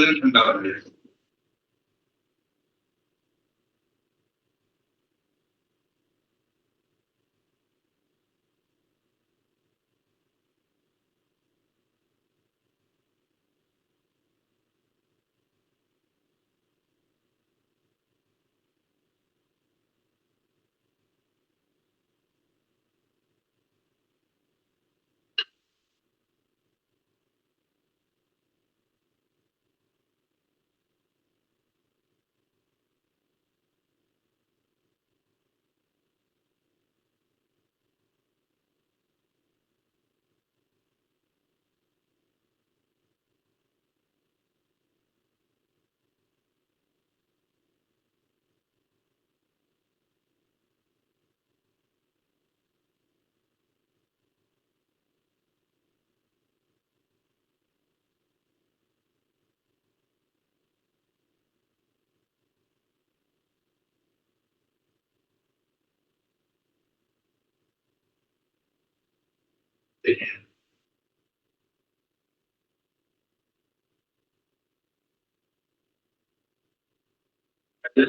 दिन ठंडा हो गया।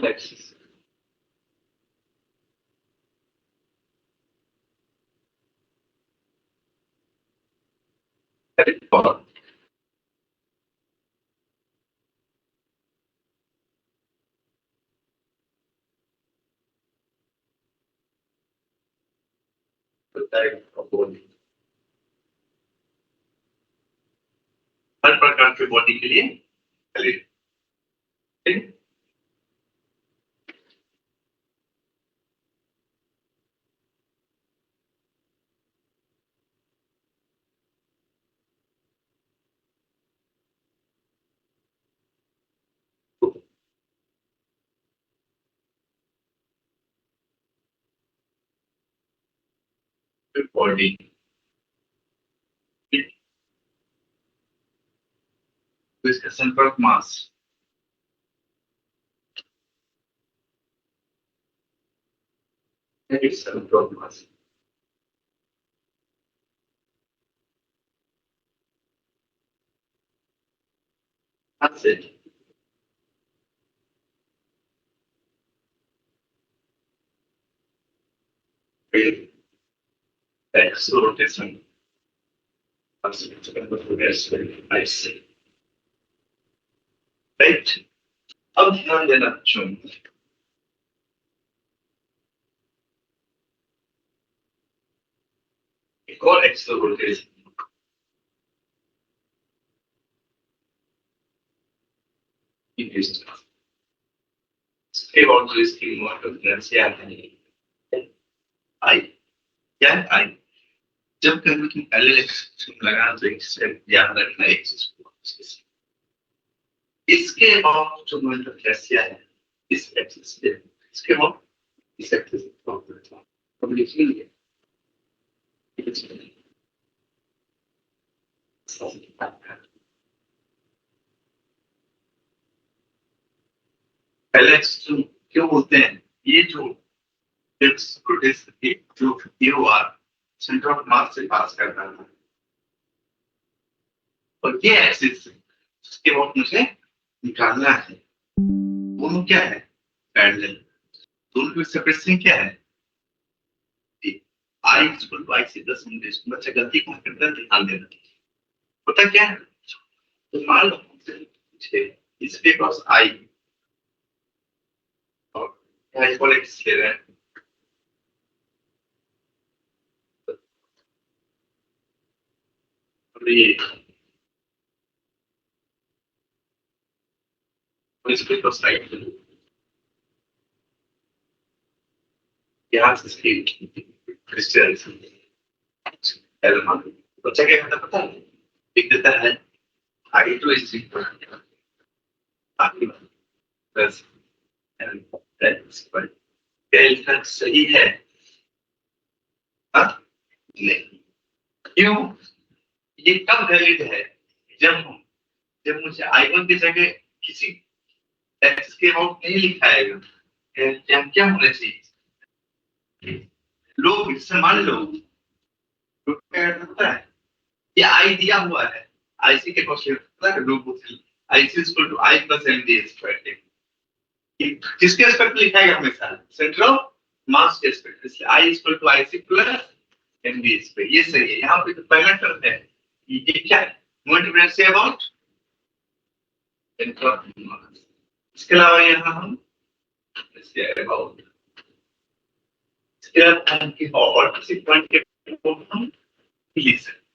टैक्सेस हर प्रकार के बॉडी के लिए बॉडी तो इसका centre of mass centre of mass That's it. X rotation. I see. Right. अब ध्यान देना बच्चों, एक और एक्स रोटेशन इसके बाउंड्री की डिफरेंस क्या है? आई क्या है? आई जब कभी तुम एलएक्स लगा तो इससे ध्यान रखना एक चीज को, इसके बाद जो मतलब कैसे है इस एक्सिस पे, इसके बाद इस एक्सिस पे हम लिखेंगे एलएक्स क्यों बोलते हैं? ये जो जो you are centre of mass से पास करता है और ये एक्सिस इसके बाद मुझे निकालना है, दोनों क्या है? पैरेलल। दोनों की सेपरेशन क्या है? आई इक्वल टू आई से 10 मिनट। बच्चा गलती कहाँ करता है ध्यान देना। पता क्या है? तो मान लो इसके पास आई और आई इक्वल एक्स ले रहे हैं, ये इसके पास राइट यहाँ से इसकी क्रिस्टल एलिमेंट बच्चा क्या करता पता है? लिख देता है आई टू इज इक्वल प्लस क्या सही है? नहीं। क्यों? ये कब वैलिड है? जब मुझे आई1 की जगह किसी एक्स के अमाउंट नहीं लिखाएगा, क्या होना चाहिए? लोग इससे मान लो क्या करता है, ये आई दिया हुआ है, आईसी के क्वेश्चन लोग IC equal to I plus M D square. किसके एस्पेक्ट लिखाएगा हमेशा? सेंटर ऑफ मास के एस्पेक्ट, इसलिए I equal to I C plus M D square. ये सही है। यहाँ पे तो पहला टर्म है, ये क्या है? Moment of inertia about centre of मास। इसके अलावा यहाँ हम अबाउट, इसके अलावा हम और किसी पॉइंट के हम लिख सकते हैं।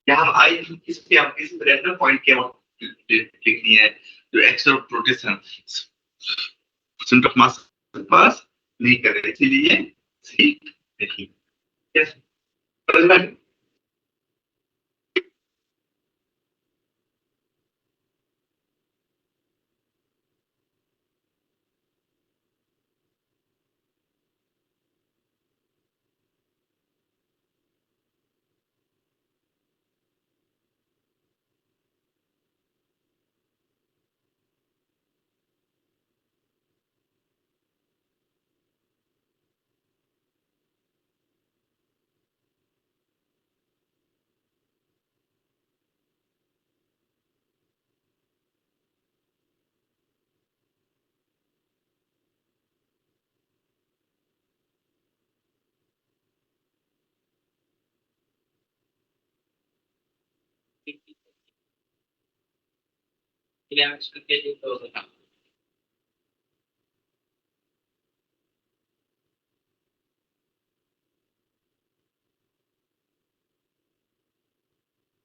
यहाँ आई किसी आप किसी रैंडम पॉइंट के लिखनी है जो axis of rotation centre of mass pass नहीं कर रहे, इसीलिए सही नहीं। यस,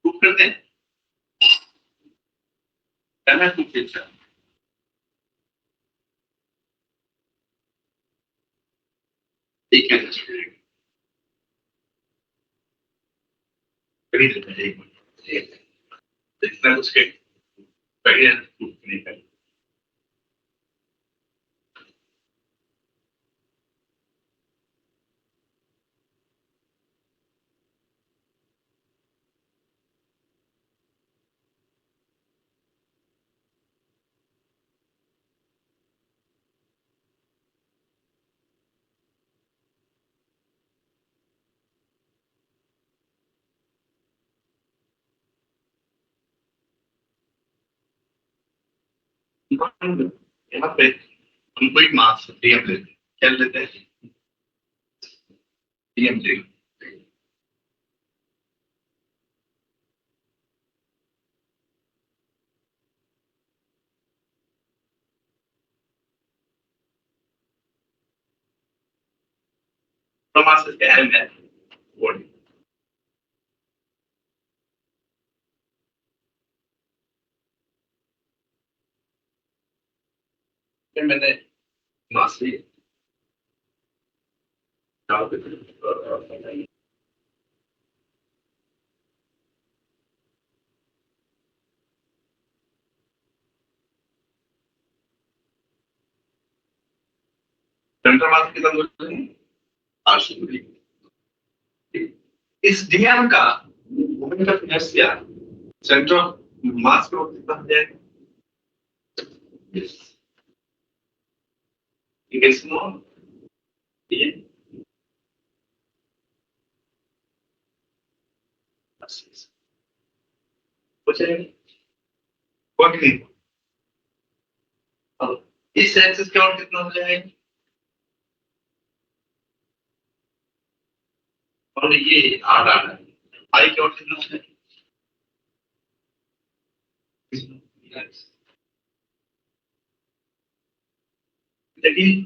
प्रूफ करते हैं। करना है प्रूफ फिर ठीक है, कभी देते हैं एक मिनट, इतना कुछ के बढ़िया प्रूफ नहीं कर। यहाँ पे हम कोई मास डीएम लेते हैं, क्या लेते हैं? डीएम ले, तो मास इसका एम है बॉडी, फिर मैंने मास लिया सेंटर मास कितना बोलते हैं? 800। इस डीएम का moment of inertia centre of मास का कितना हो जाएगा? स्मॉल हो जाएगा, कोई नहीं। अब इस एक्सिस का और कितना हो जाएगा? और ये आर आ रहा है, आई का और कितना हो जाएगा? लेकिन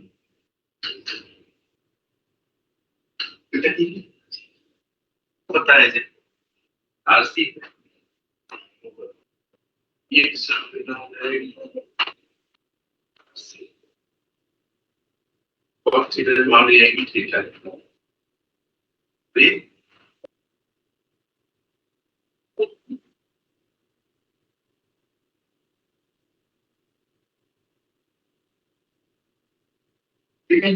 पता है आरसी ये बहुत सी मान लिया कि ठीक है, ठीक है।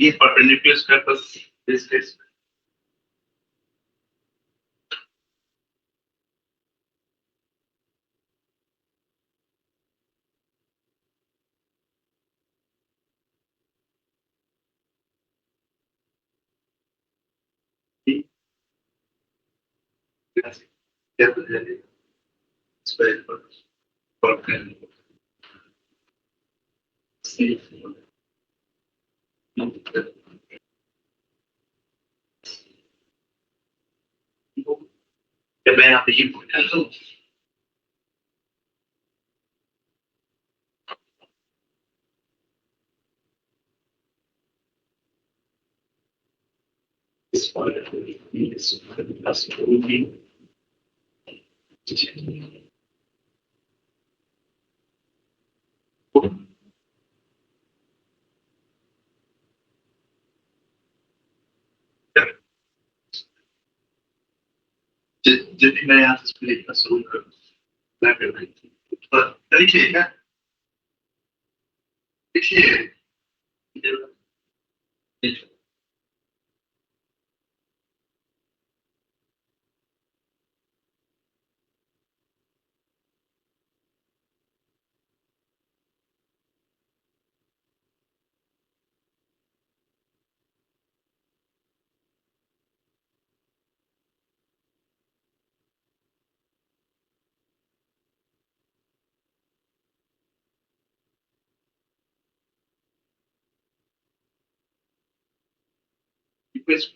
ये perpendicular square plus this case क्या तो है इस पर और करने से जब मैं यहाँ पे ये पूछा तो इस पर इस जब भी मैं यहाँ से लिखना शुरू करूँ मैं कर रही थी तो लिखिए क्या लिखिए रिक्वेस्ट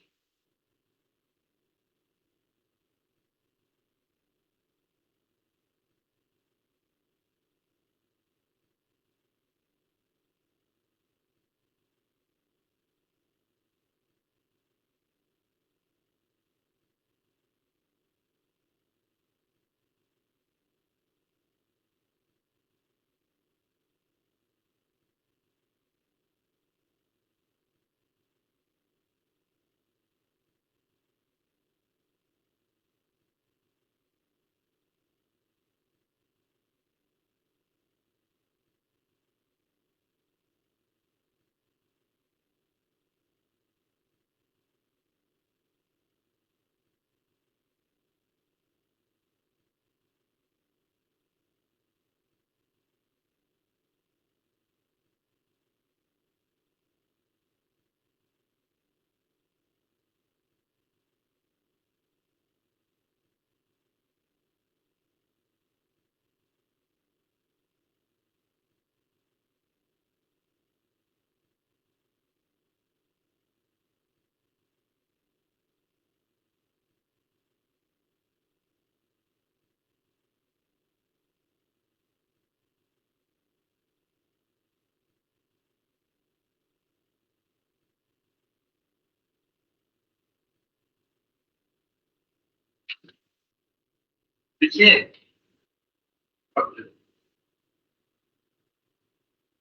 लिखिए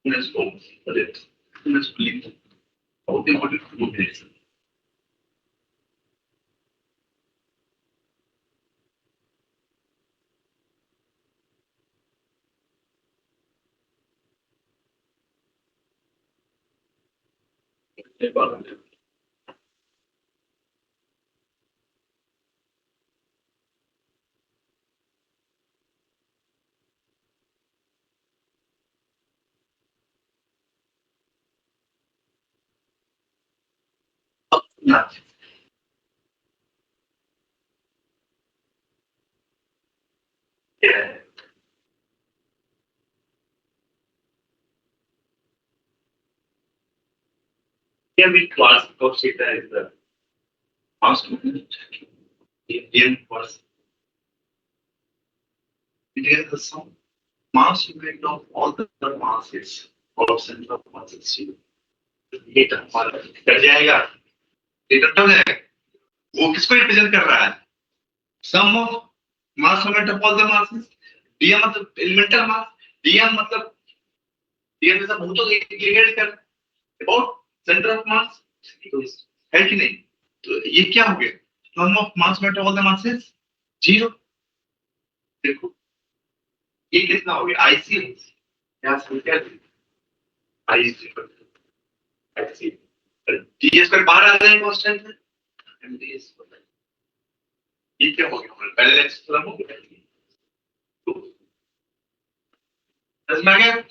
UNESCO UNESCO लिख बहुत इम्पोर्टेंट बुक है ये बात है ना Here we class consider is the mass movement. Indian was it is the sum mass movement of all the masses or center of masses. ये कर जाएगा ये कब जाएगा वो किसको रिप्रेजेंट कर रहा है sum of mass moment of all the masses DM मतलब एलिमेंटल मास डीएम मतलब डीएम जैसा भूतों को इंटीग्रेट कर अबाउट सेंटर ऑफ मास है कि नहीं तो ये क्या हो गया sum of mass moment of all the masses zero देखो ये कितना हो गया आईसी यहाँ से क्या आईसी आईसी डीएस पर बाहर आ जाए कांस्टेंट है एमडीएस ये क्या हो गया हमारा पहले लेक्चर खत्म हो गया तो समझ में आ गया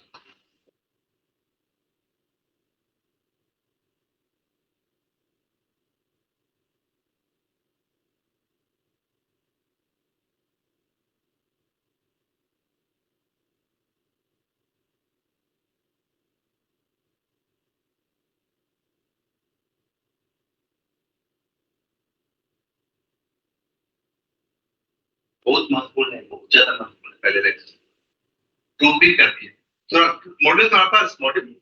बहुत महत्वपूर्ण है, बहुत ज्यादा महत्वपूर्ण है पहले लेक्चर। तो भी कर दिए थोड़ा मॉडल तुम्हारे पास मॉडल।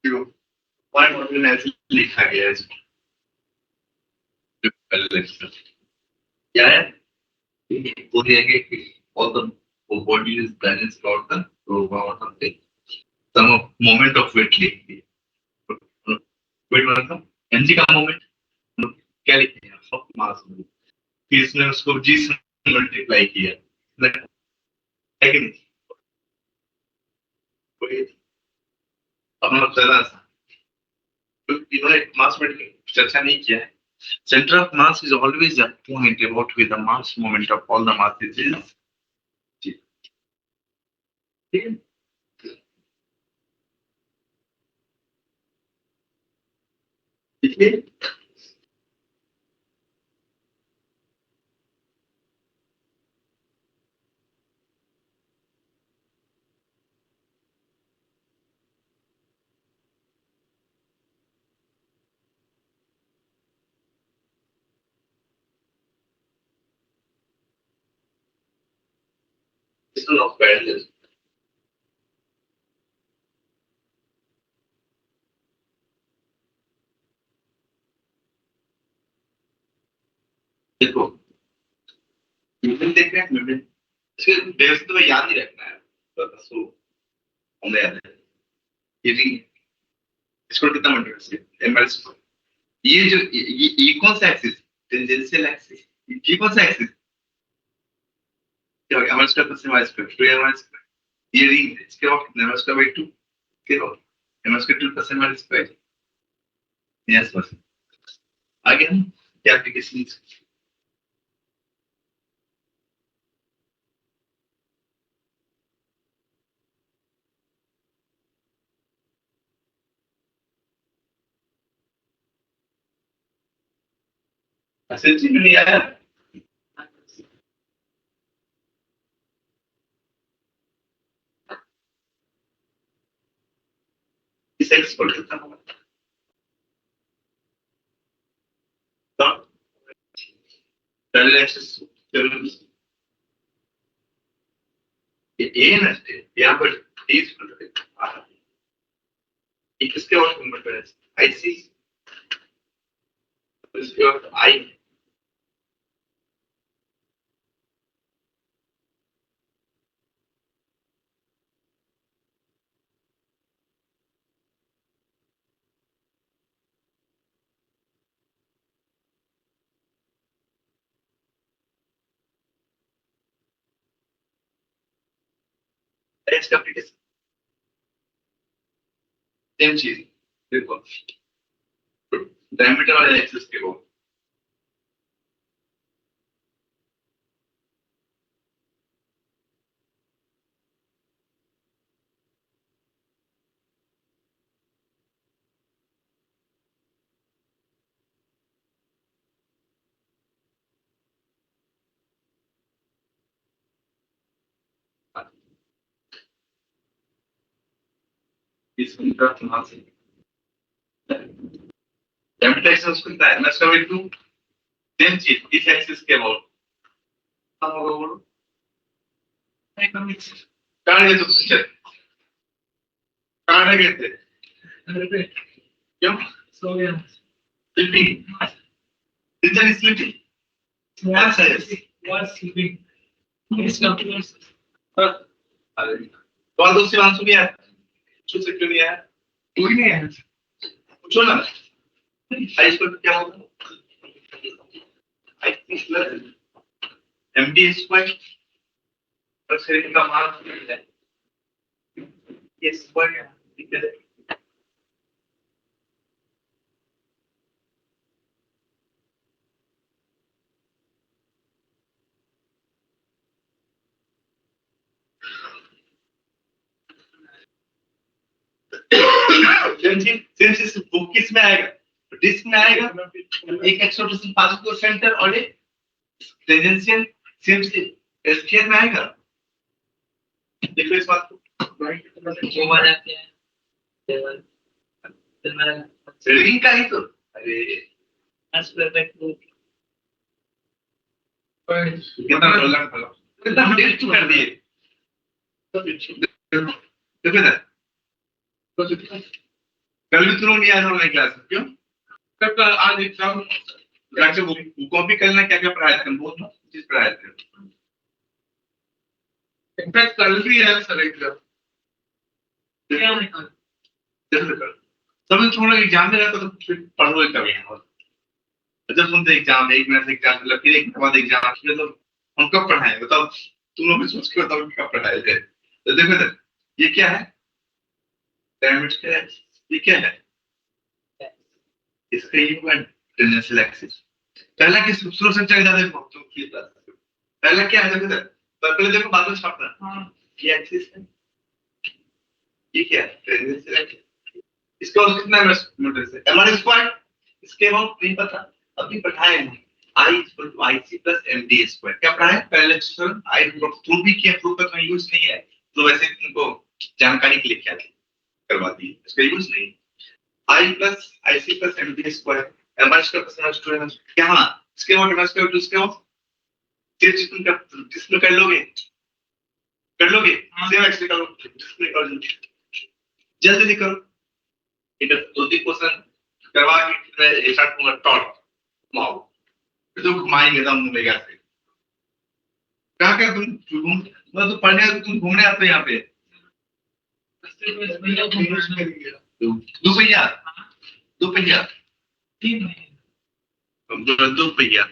हमारे मॉडल में ऐसे लिखा गया है पहले लेक्चर क्या है, वो दिया गया कि all the body is balanced throughout the program or something, some of moment of weight लिख दिया। वेट मतलब mg का मोमेंट क्या लिखते हैं, ऑफ मास, फिर इसने उसको जी से मल्टीप्लाई किया, है कि नहीं? कोई अपना जरा सा तो इन्होंने मास में चर्चा नहीं किया है। Center of mass is always a point about with the mass moment of all the masses is G। ठीक है? इसलिए definition of parallelism. देखो न्यूटन देख रहे हैं न्यूटन इसके बेस तो याद नहीं रखना है तो हमें याद है ये भी इसको कितना मल्टीप्लाई से ml स्क्वायर ये जो ये कौन सा एक्सिस टेंजेंशियल एक्सिस ये कौन सा एक्सिस क्या ml square plus y square 2ml square ये रिंग है इसके बाद कितना ml स्क्वायर by 2 के बाद ml square 2 plus y square yes बस आगे हम क्या एप्लीकेशन एसएलसी में नहीं आया इस एक्स पर कितना होगा तो पहले एक्सेस ये ना यहाँ पर 30 किसके और कन्वर्ट करें आईसी इसके और आई एक्स का एप्लीकेशन सेम चीज देखो डायमीटर वाले एक्सेस के वो इसका कहाँ से डायमीटर एक्सेस कितना है एमएस का वैल्यू सेम चीज इस एक्सिस के अबाउट कहाँ होगा बोलो कहाँ गए तुम टीचर कहाँ रह गए थे क्यों सो गया स्लीपिंग टीचर स्लीपिंग व्हाट है व्हाट स्लीपिंग इट्स कंप्यूटर्स अरे कौन दूसरी आंसर भी है पूछ सकते नहीं है कोई नहीं है पूछो ना हाई स्कूल में क्या होगा I think plus MD square और शरीर का मान है ये स्क्वायर ठीक है सिंस बुक किस में आएगा डिस्क में आएगा एक एक्सोटेशन पास सेंटर और एक टेंजेंशियल सिंस स्क्वायर में आएगा देखो इस बात को वो आ जाते हैं रिंग का ही तो अरे स्क्वायर बाय 2 कितना रोलर फलो कितना डिस्क कर दिए देखो इधर कल भी तुम नहीं आए थे ऑनलाइन क्लास क्यों कब आज एग्जाम जाके वो कॉपी करना क्या क्या पढ़ाया था बहुत चीज पढ़ाया था इनफैक्ट कल भी है सर एग्जाम क्या नहीं सब थोड़ा एग्जाम में रहता तो फिर पढ़ोगे कभी जब सुनते एग्जाम एक मिनट से एग्जाम मतलब फिर एक मिनट बाद एग्जाम फिर तो हम कब पढ़ाएंगे बताओ तुम लोग भी सोच के बताओ कब पढ़ाए थे तो देखो इधर ये क्या है डायमीटर क्या है ये क्या है इसका ये हुआ टेंजेंशियल एक्सिस पहला किस शुरू से चले जाते हैं तो पहला क्या है देखो इधर पहले देखो बाद में छापना हां ये एक्सिस है ये क्या है टेंजेंशियल एक्सिस इसका और कितना मीटर से एमआर स्क्वायर इसके अबाउट नहीं पता अभी पढ़ाए हैं I equal to IC plus MD square क्या पढ़ाए पहले सर आई प्रूव भी किया प्रूव का यूज नहीं है तो वैसे इनको जानकारी के लिए क्या थी करवा दी इसका यूज नहीं I plus IC plus MD square MR square plus student क्या इसके बाद एमआर स्क्वायर टू इसके बाद सिर्फ जितना जिसमें कर लोगे कर लोगे? सेव एक्स निकालो, डिस्क निकालो जल्दी करो। इधर 2-3 क्वेश्चन करवा के मैं स्टार्ट करूंगा टॉप माओ, तो घुमाएंगे दम में कैसे। क्या क्या तुम मतलब तो पढ़ने तुम घूमने आते हो यहाँ पे? दोपहिया, दोपहिया, 2 पहिया।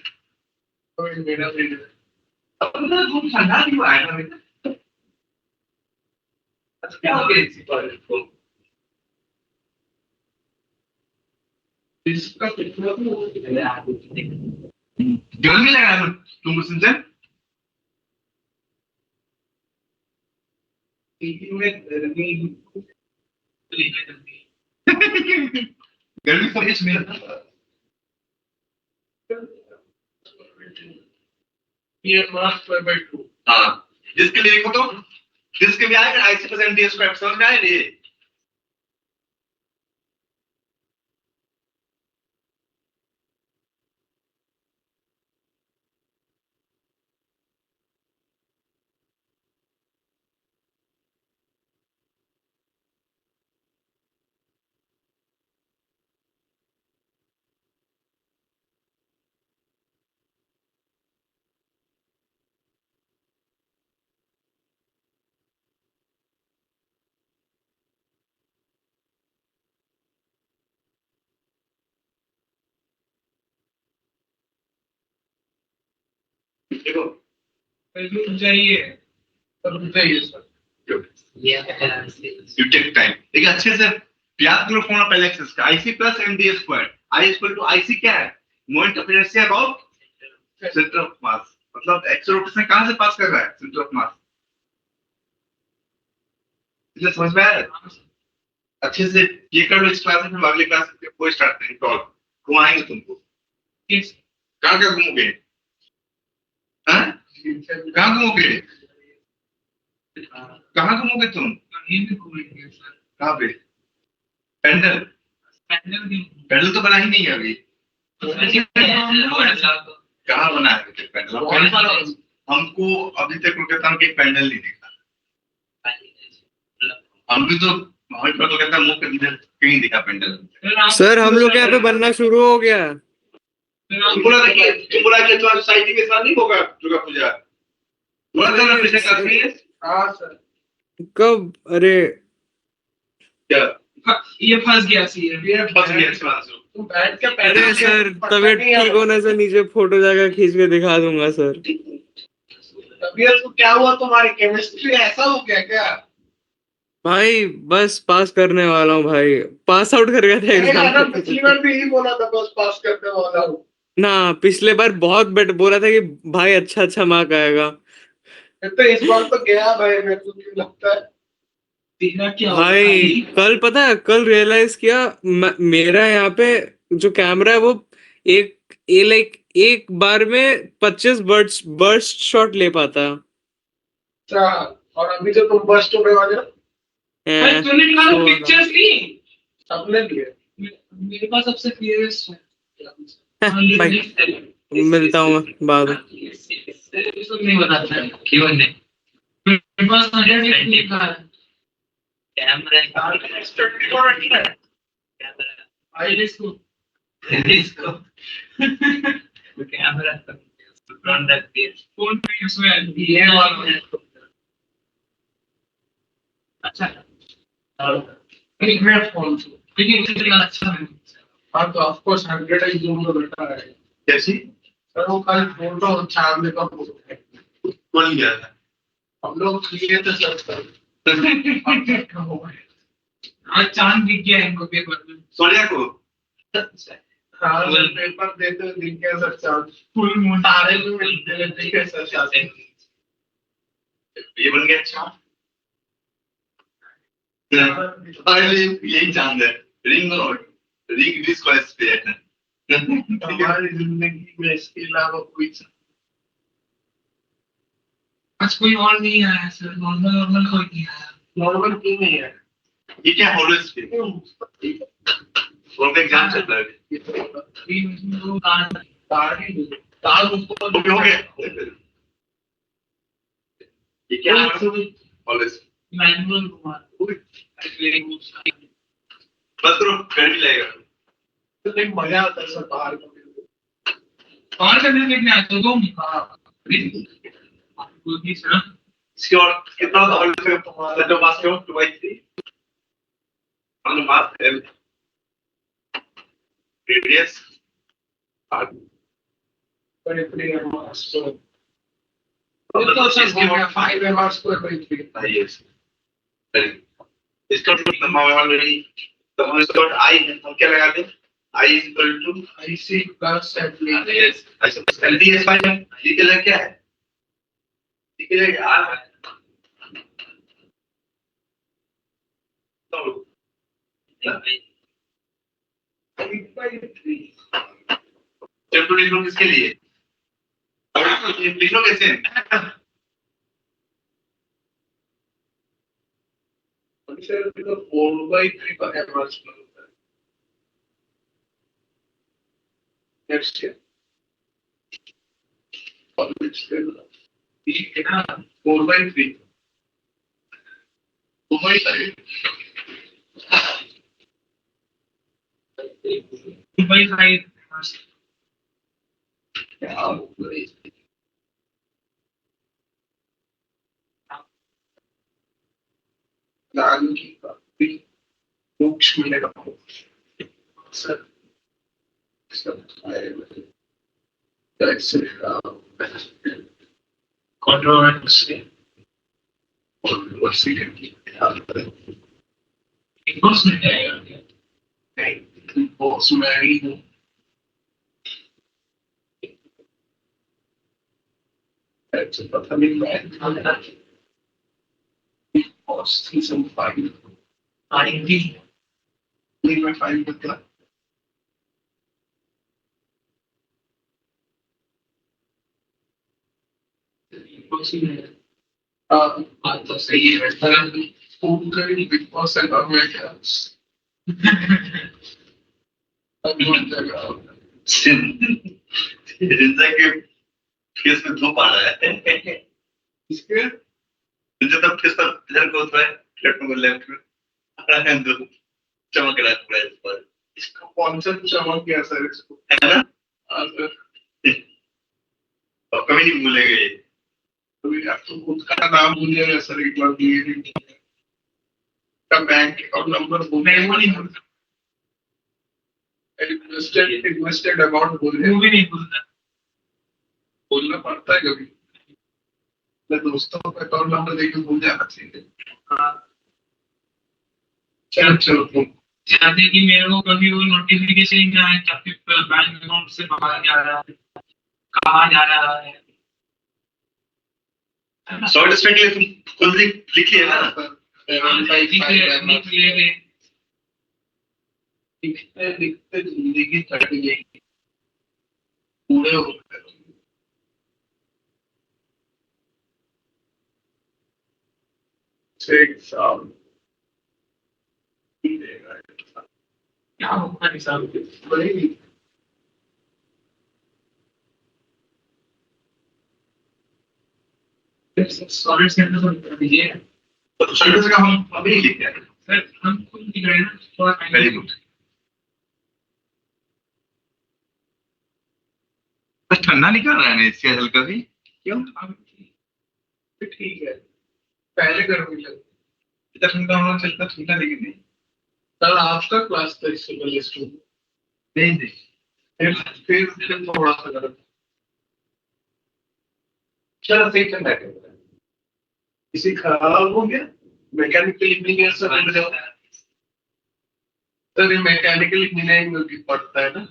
अपना तुम ठंडा क्यों आया ना बेटा? अच्छा क्या हो गया इसी पर इसको? इसका कितना गर्मी लगा तुम सिंचन गर्मी तो इसमें ये मार्क्स पर बैठो। हाँ जिसके लिए देखो तो जिसके भी आएगा IC परसेंटेज को समझ में आए रे। देखो चाहिए सर यू टेक टाइम देखिए अच्छे से याद करो फॉर्मूला पहले एक्सेस का IC plus MD square I equal to IC क्या है moment of inertia about centre of mass मतलब एक्स रोटेशन कहां से पास कर रहा है सेंटर ऑफ मास इसे समझ में आया अच्छे से ये कर लो इस क्लास में अगले क्लास में कोई स्टार्ट नहीं तो घुमाएंगे तुमको कहां कहां घूमोगे हां कहां घूमोगे कहां घूमोगे तुम कहीं भी घूमेंगे सर कहां पे पेंडल पेंडल तो बना ही नहीं है अभी कहाँ बना है पेंडल हमको अभी तक कोलकाता में एक पेंडल नहीं दिखा हम भी तो हमें कोलकाता मुंह पे कहीं दिखा पेंडल सर हम लोग यहाँ पे बनना शुरू हो गया। तुम बोला कि तुम्हारी सोसाइटी के साथ नहीं होगा दुर्गा पूजा बोला था ना पिछले क्लास में हाँ सर कब अरे क्या ये फंस गया सी ये फंस गया क्लास में तुम बैठ के अरे सर तबीयत ठीक होने से नीचे फोटो जाकर खींच के दिखा दूंगा सर। तबीयत को क्या हुआ तुम्हारी केमिस्ट्री ऐसा हो गया क्या भाई बस पास करने वाला हूँ भाई पास आउट कर गया था एग्जाम पिछली बार भी यही बोला था बस पास करने वाला हूँ ना पिछले बार बहुत बेट बोला था कि भाई अच्छा मार्क आएगा तो इस बार तो गया भाई मेरे को क्यों लगता है क्या भाई कल पता है कल रियलाइज किया मेरा यहाँ पे जो कैमरा है वो लाइक एक बार में 25 बर्स्ट शॉट ले पाता है। अच्छा और अभी जो तुम बर्स्ट होने वाले हैं, तूने निकाला तो पिक्चर्स नहीं सबने लिए मेरे पास सबसे क्लियरेस्ट है भाई मिलता हूँ मैं बाद में। नहीं बताता है क्यों नहीं मेरे पास 100 लिखा है कैमरा कैमरा इसको कैमरा फोन रखती है फोन पे उसमें ये वाला अच्छा एक मिनट फोन लेकिन इतना अच्छा नहीं हाँ तो ऑफ कोर्स 100 ही जूम में बैठा है कैसी सर वो कल फोटो चांद का फोटो है कौन गया था हम लोग लिए थे सर आज चांद दिख गया इनको पेपर में सोनिया को हाँ सर पेपर देते दिख गया सर चांद फुल मून तारे में मिलते रहते हैं सर चांद ये बन गया चांद यही चांद है रिंग रिस्क पे है हमारी जिंदगी में इसके अलावा कोई आज कोई और नहीं आया सर नॉर्मल कोई नहीं आया नॉर्मल क्यों नहीं है ये क्या हॉलोस पे और एग्जाम चल रहा है तार उसको हो गया ये क्या है ऑलवेज मैनुअल घुमा बस करो गर्मी लगेगा तो एक मजा आता है सर बाहर का बाहर का दिन देखने आते हो तुम आपको भी सर इसके और कितना होता है तुम्हारा जो पास हो 2/3 on the mass radius पर इतने मास तो तो सर हो गया 5 mr square by 3 yes इसका ऑलरेडी तो हम इसका I है हम क्या लगा दें I is equal to IC plus FD yes ऐसे LDS फाइल ये क्या क्या है ये क्या है R तो 8/3 चैप्टर लिखो किसके लिए लिखो कैसे सर तो 4/3 का mr square होता है नेक्स्ट है और नेक्स्ट ये है ना 4/3 2/3 2/5 क्या होगा लाल की काफी मोक्ष मिलेगा सर सब आएगा कैसे कंट्रोवर्सी कंट्रोवर्सी की बॉस में आएगा नहीं बॉस में ही हूँ ऐसे पता नहीं मैं बॉस सीजन 5 आईडी नहीं मैं 5 बता बात तो सही है फोन करेंगे बिग बॉस है और मैं क्या रिंजा के फेस में धूप आ रहा है इसके रिंजा तब फेस पर इधर को होता है लेफ्ट में लेफ्ट में आ रहा है धूप चमक रहा है पूरा इस पर इसका कॉन्सेप्ट चमक गया सर इसको है ना सर और कभी नहीं भूलेंगे ये अभी आप तो खुद का नाम भूलिएगा सर एक बार दिए का बैंक अकाउंट नंबर भूलिएगा इन्वेस्टेड अमाउंट भूलिए वो भी नहीं भूलना बोलना पड़ता है कभी मैं दोस्तों का अकाउंट नंबर देके भूल जाना चाहिए चलो चलो चाहते कि मेरे को कभी वो नोटिफिकेशन ना आए कि आपके बैंक अकाउंट से बाहर जा रहा है कहाँ जा रहा है शॉर्ट स्टेट के लिए तुम खुद लिख लिया ना लिखते जिंदगी कट जाएगी पूरे हो गए साल क्या होगा हिसाब बढ़ेगी सॉलिड सेंटर तो कर दीजिए तो सॉलिड का हम अभी लिख रहे हैं सर हम खुद लिख रहे हैं ना थोड़ा वेरी गुड ठंडा निकाल रहा है ना इससे हल्का भी क्यों ठीक है पहले गर्मी लग इतना ठंडा होना चलता ठंडा लेकिन नहीं कल आपका क्लास था इससे पहले स्टूडेंट नहीं फिर थोड़ा सा गर्म चलो सही ठंडा है किसी खराब हो गया मैकेनिकल इंजीनियर सर ये मैकेनिकल इंजीनियरिंग में पढ़ता है ना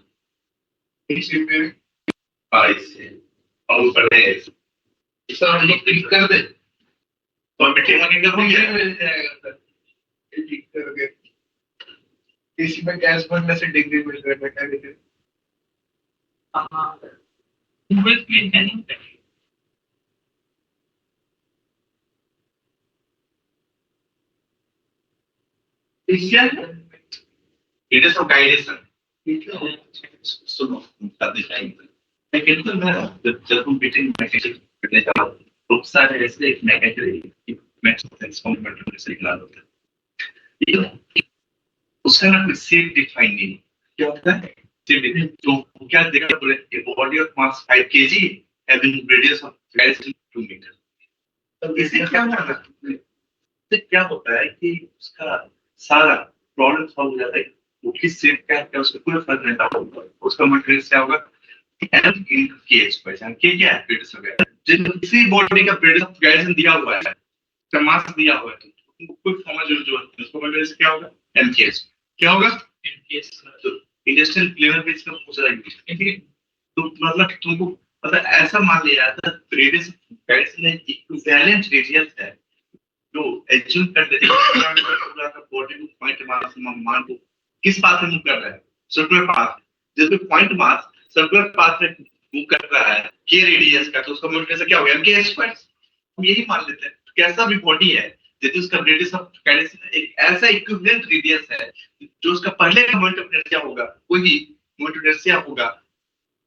इसी में इससे और पढ़े सर हम लोग क्लिक कर दे तो मीटिंग मैकेनिकल हो गया मिल जाएगा सर क्लिक करके इसी में गैस भरने से डिग्री मिल रहा है mechanical It is from guidance. सुनो करते टाइम मैकेनिकल में जब तुम मीटिंग मैकेनिकल करने जाओ बहुत सारे ऐसे नेगेटिव इक्विपमेंट्स होते हैं जिसको मेंटल से निकाल होता है, ये उसका ना कोई सेफ डिफाइन नहीं है। क्या होता है तो क्या देखा बोले body of mass 5 kg having radius of 2 metre. तो इससे क्या होता है, इससे क्या होता है कि उसका सारा प्रॉब्लम सॉल्व हो जाता है। वो किस सेफ क्या है उसका कोई फर्क नहीं पड़ता, उसका मटेरियल क्या होगा m into kh पहचान के क्या है रेडियस वगैरह जिन किसी बॉडी का रेडियस गाइडेंस दिया हुआ है, मास दिया हुआ है, तो कोई समझ जो उसको मटेरियल क्या होगा mkh क्या होगा mkh। तो इंडस्ट्रियल लेवल पे इसका पूछ रहा है, ठीक है। तो मतलब तुमको मतलब ऐसा मान लिया था रेडियस गाइडेंस में इक्विवेलेंट रेडियस है जो एज्यूम कर लेते हैं पूरा का बॉडी को पॉइंट मास मान को किस पाथ में मूव कर रहा है, सर्कुलर पाथ। जब पॉइंट मास सर्कुलर पाथ में मूव कर रहा है के रेडियस का, तो उसका मल्टीप्लाई क्या होगा mk स्क्वायर। हम यही मान लेते हैं कैसा भी बॉडी है यदि उसका रेडियस ऑफ गाइडेंस एक ऐसा इक्विवेलेंट रेडियस है जो उसका पहले का मोमेंट ऑफ इनर्शिया होगा वही मोमेंट ऑफ इनर्शिया होगा।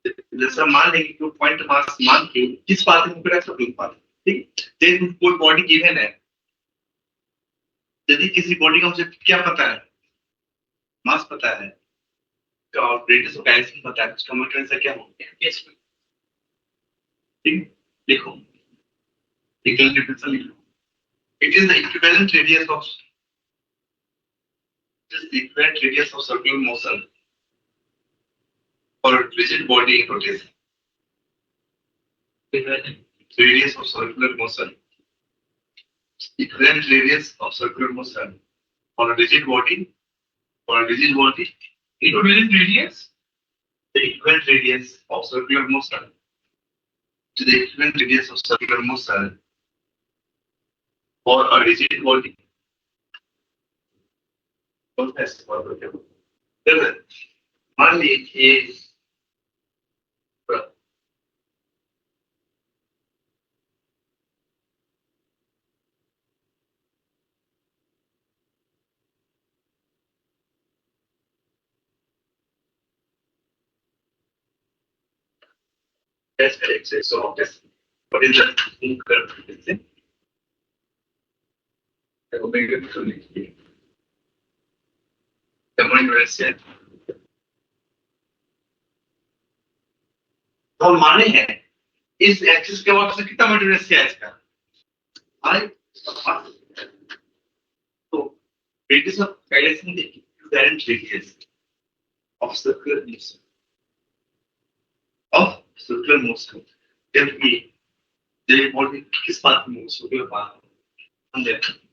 जैसा मान लेंगे कि पॉइंट मास मान के किस पाथ में मूव कर रहा है सर्कुलर पाथ, ठीक। जैसे कोई बॉडी गिवन है, यदि किसी बॉडी का मुझे क्या पता है मास पता है और रेडियस ऑफ गाइडेंस पता है, उसका मटेरियल से क्या होगा ठीक। देखो लिखो it is the equivalent radius of circular motion for rigid body in rotation. Radius of circular motion, equivalent radius of circular motion for a rigid body equivalent radius, the equivalent radius of circular motion to the equivalent radius of circular motion for a rigid body. मान लीजिए so what is the curve? तो माने हैं इस axis के वक्त से कितना मटेरियल है इसका आई। तो रेडियस ऑफ गाइडेंस में equivalent radius of circular motion जबकि जब बॉडी किस पाथ में सर्कुलर पाथ हम देखते हैं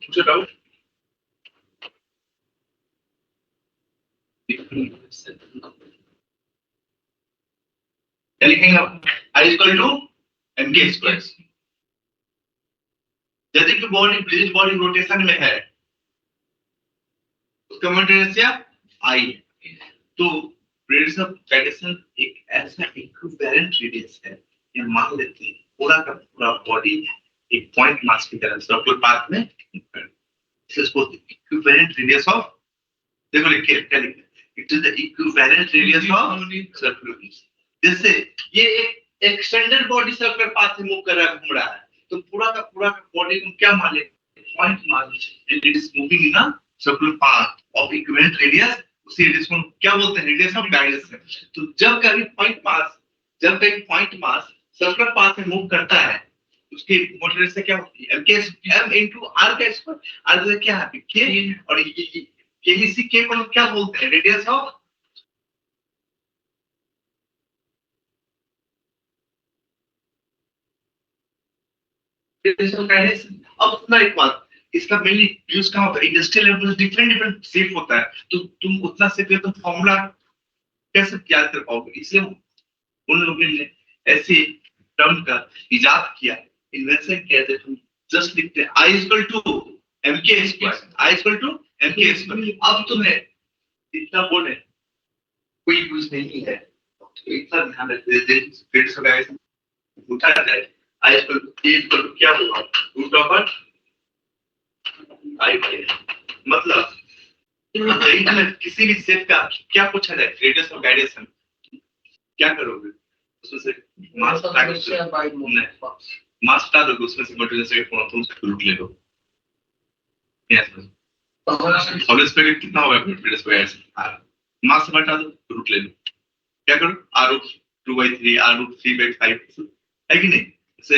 मुझे डाउट लिखेंगे I equal to mk square. यदि कि बॉडी ब्रिज बॉडी रोटेशन में है उसका मटेरियल I, तो रेडियस ऑफ गाइडेंस एक ऐसा इक्विवेलेंट रेडियस है ये मान लेते हैं पूरा का पूरा बॉडी एक पॉइंट मास की तरह सर्कुलर पाथ में इसको इक्विवेलेंट रेडियस ऑफ देखो लिखिए क्या लिखा है it is the equivalent radius of circular. जैसे ये एक एक्सटेंडेड बॉडी सर्कुलर पाथ में मूव कर रहा है घूम रहा है तो पूरा का बॉडी को क्या मान ले point mass and it is moving in a circular path of equivalent radius, उसी रेडियस को क्या बोलते हैं रेडियस ऑफ गाइडेंस। तो जब कभी पॉइंट मास सर्कुलर पाथ में मूव करता है उसकी मटेरियल से क्या होती है m into r का स्क्वायर। r क्या है k और ये इसी k को क्या बोलते हैं रेडियस ऑफ गाइडेंस। अब सुना एक बात इसका मेनली यूज कहाँ होता है इंडस्ट्रियल लेवल में डिफरेंट शेप होता है तो तुम उतना शेप तो फॉर्मूला कैसे याद कर पाओगे, इसलिए उन लोगों ने ऐसे टर्म का इजाद किया इन्वेंशन किया थे। तुम जस्ट लिखते हैं I equal to mk square I equal to mk square. अब तुम्हें इतना बोले कोई यूज नहीं है तो इतना ध्यान रखते उठा जाए आई इक्वल टू क्या होगा, रूट ऑफ आई बाई, मतलब किसी भी शेप का क्या पूछा जाए, रेडियस और गाइडेंस, क्या करोगे उसमें से मास हटा दोगे, उसमें से मटेरियल रूट ले लो। सॉलिड पे कितना होगा रेडियस पे मास हटा दो, रूट ले लो, क्या करो r रूट 2/3 r रूट 3/5 है कि नहीं। इससे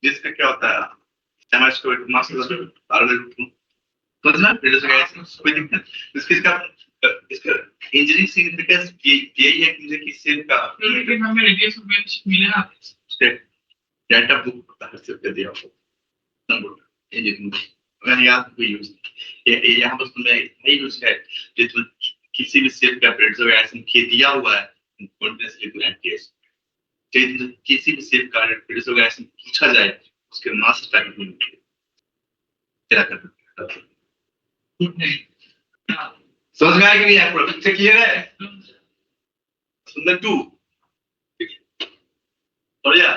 जिसका क्या होता है M square mass r root 2, समझना रेडियस का कोई दिक्कत इसका इंजीनियरिंग सिग्निफिकेंस यही है कि मुझे किस शेप का, लेकिन हमें रेडियस मिलेगा डेटा बुक पता है सिर्फ दिया हो नंबर इंजीनियरिंग मैंने याद भी यूज यहाँ पर तुमने नहीं यूज है कि तुम किसी भी शेप का रेडियस ऐसे दिया हुआ है कॉन्टिन्यूअसली टू एंड केस, किसी भी शेप का रेडियस ऐसे पूछा जाए उसके मास टाइम में क्या करना समझ में आया कि नहीं, आपको पिक्चर क्लियर है। सुंदर 2 बढ़िया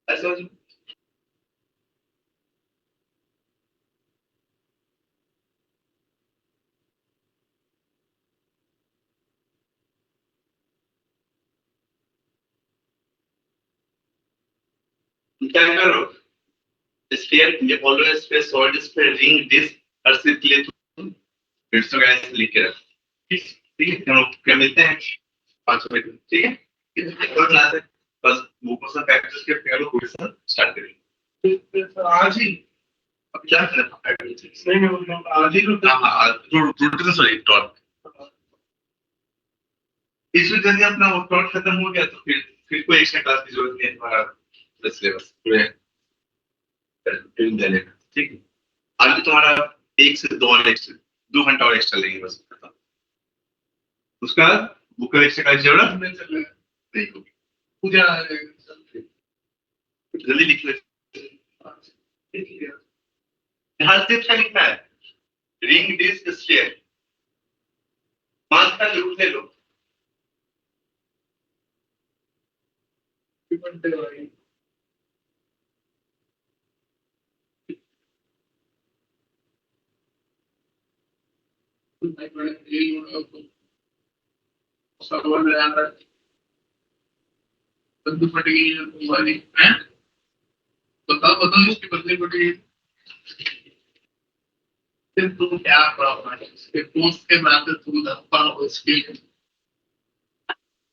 ऐसा क्या करो स्फीयर ये always space solid sphere ring disc हर से के लिए फिर से गाइस लिख के रख, ठीक है हम लोग क्या मिलते हैं 5 बजे, ठीक है एक क्लास है बस वो क्वेश्चन प्रैक्टिस के फिर लोग क्वेश्चन स्टार्ट करेंगे आज ही। अब क्या करना नहीं आज ही हां सॉरी टॉप इस वीक यदि अपना वो टॉप खत्म हो गया तो फिर कोई एक्स्ट्रा क्लास की जरूरत नहीं है, हमारा सिलेबस पूरे फिल्म दे लेगा, ठीक है। आज तुम्हारा 1 से 2 और एक्स्ट्रा 2 घंटा और एक्स्ट्रा लेंगे बस, उसका बुक का एक्स्ट्रा का जरूरत नहीं होगी, पूजा जल्दी लिख ले। यहाँ से क्या लिखना है, रिंग डिस्क स्फीयर मास का रूट ले लो, बंदी फटेगी तुम्हारी है, बताओ इसकी बंदी फटेगी फिर तुम क्या प्रॉब्लम है इसके पोस्ट के नाते तुम दफा हो इसके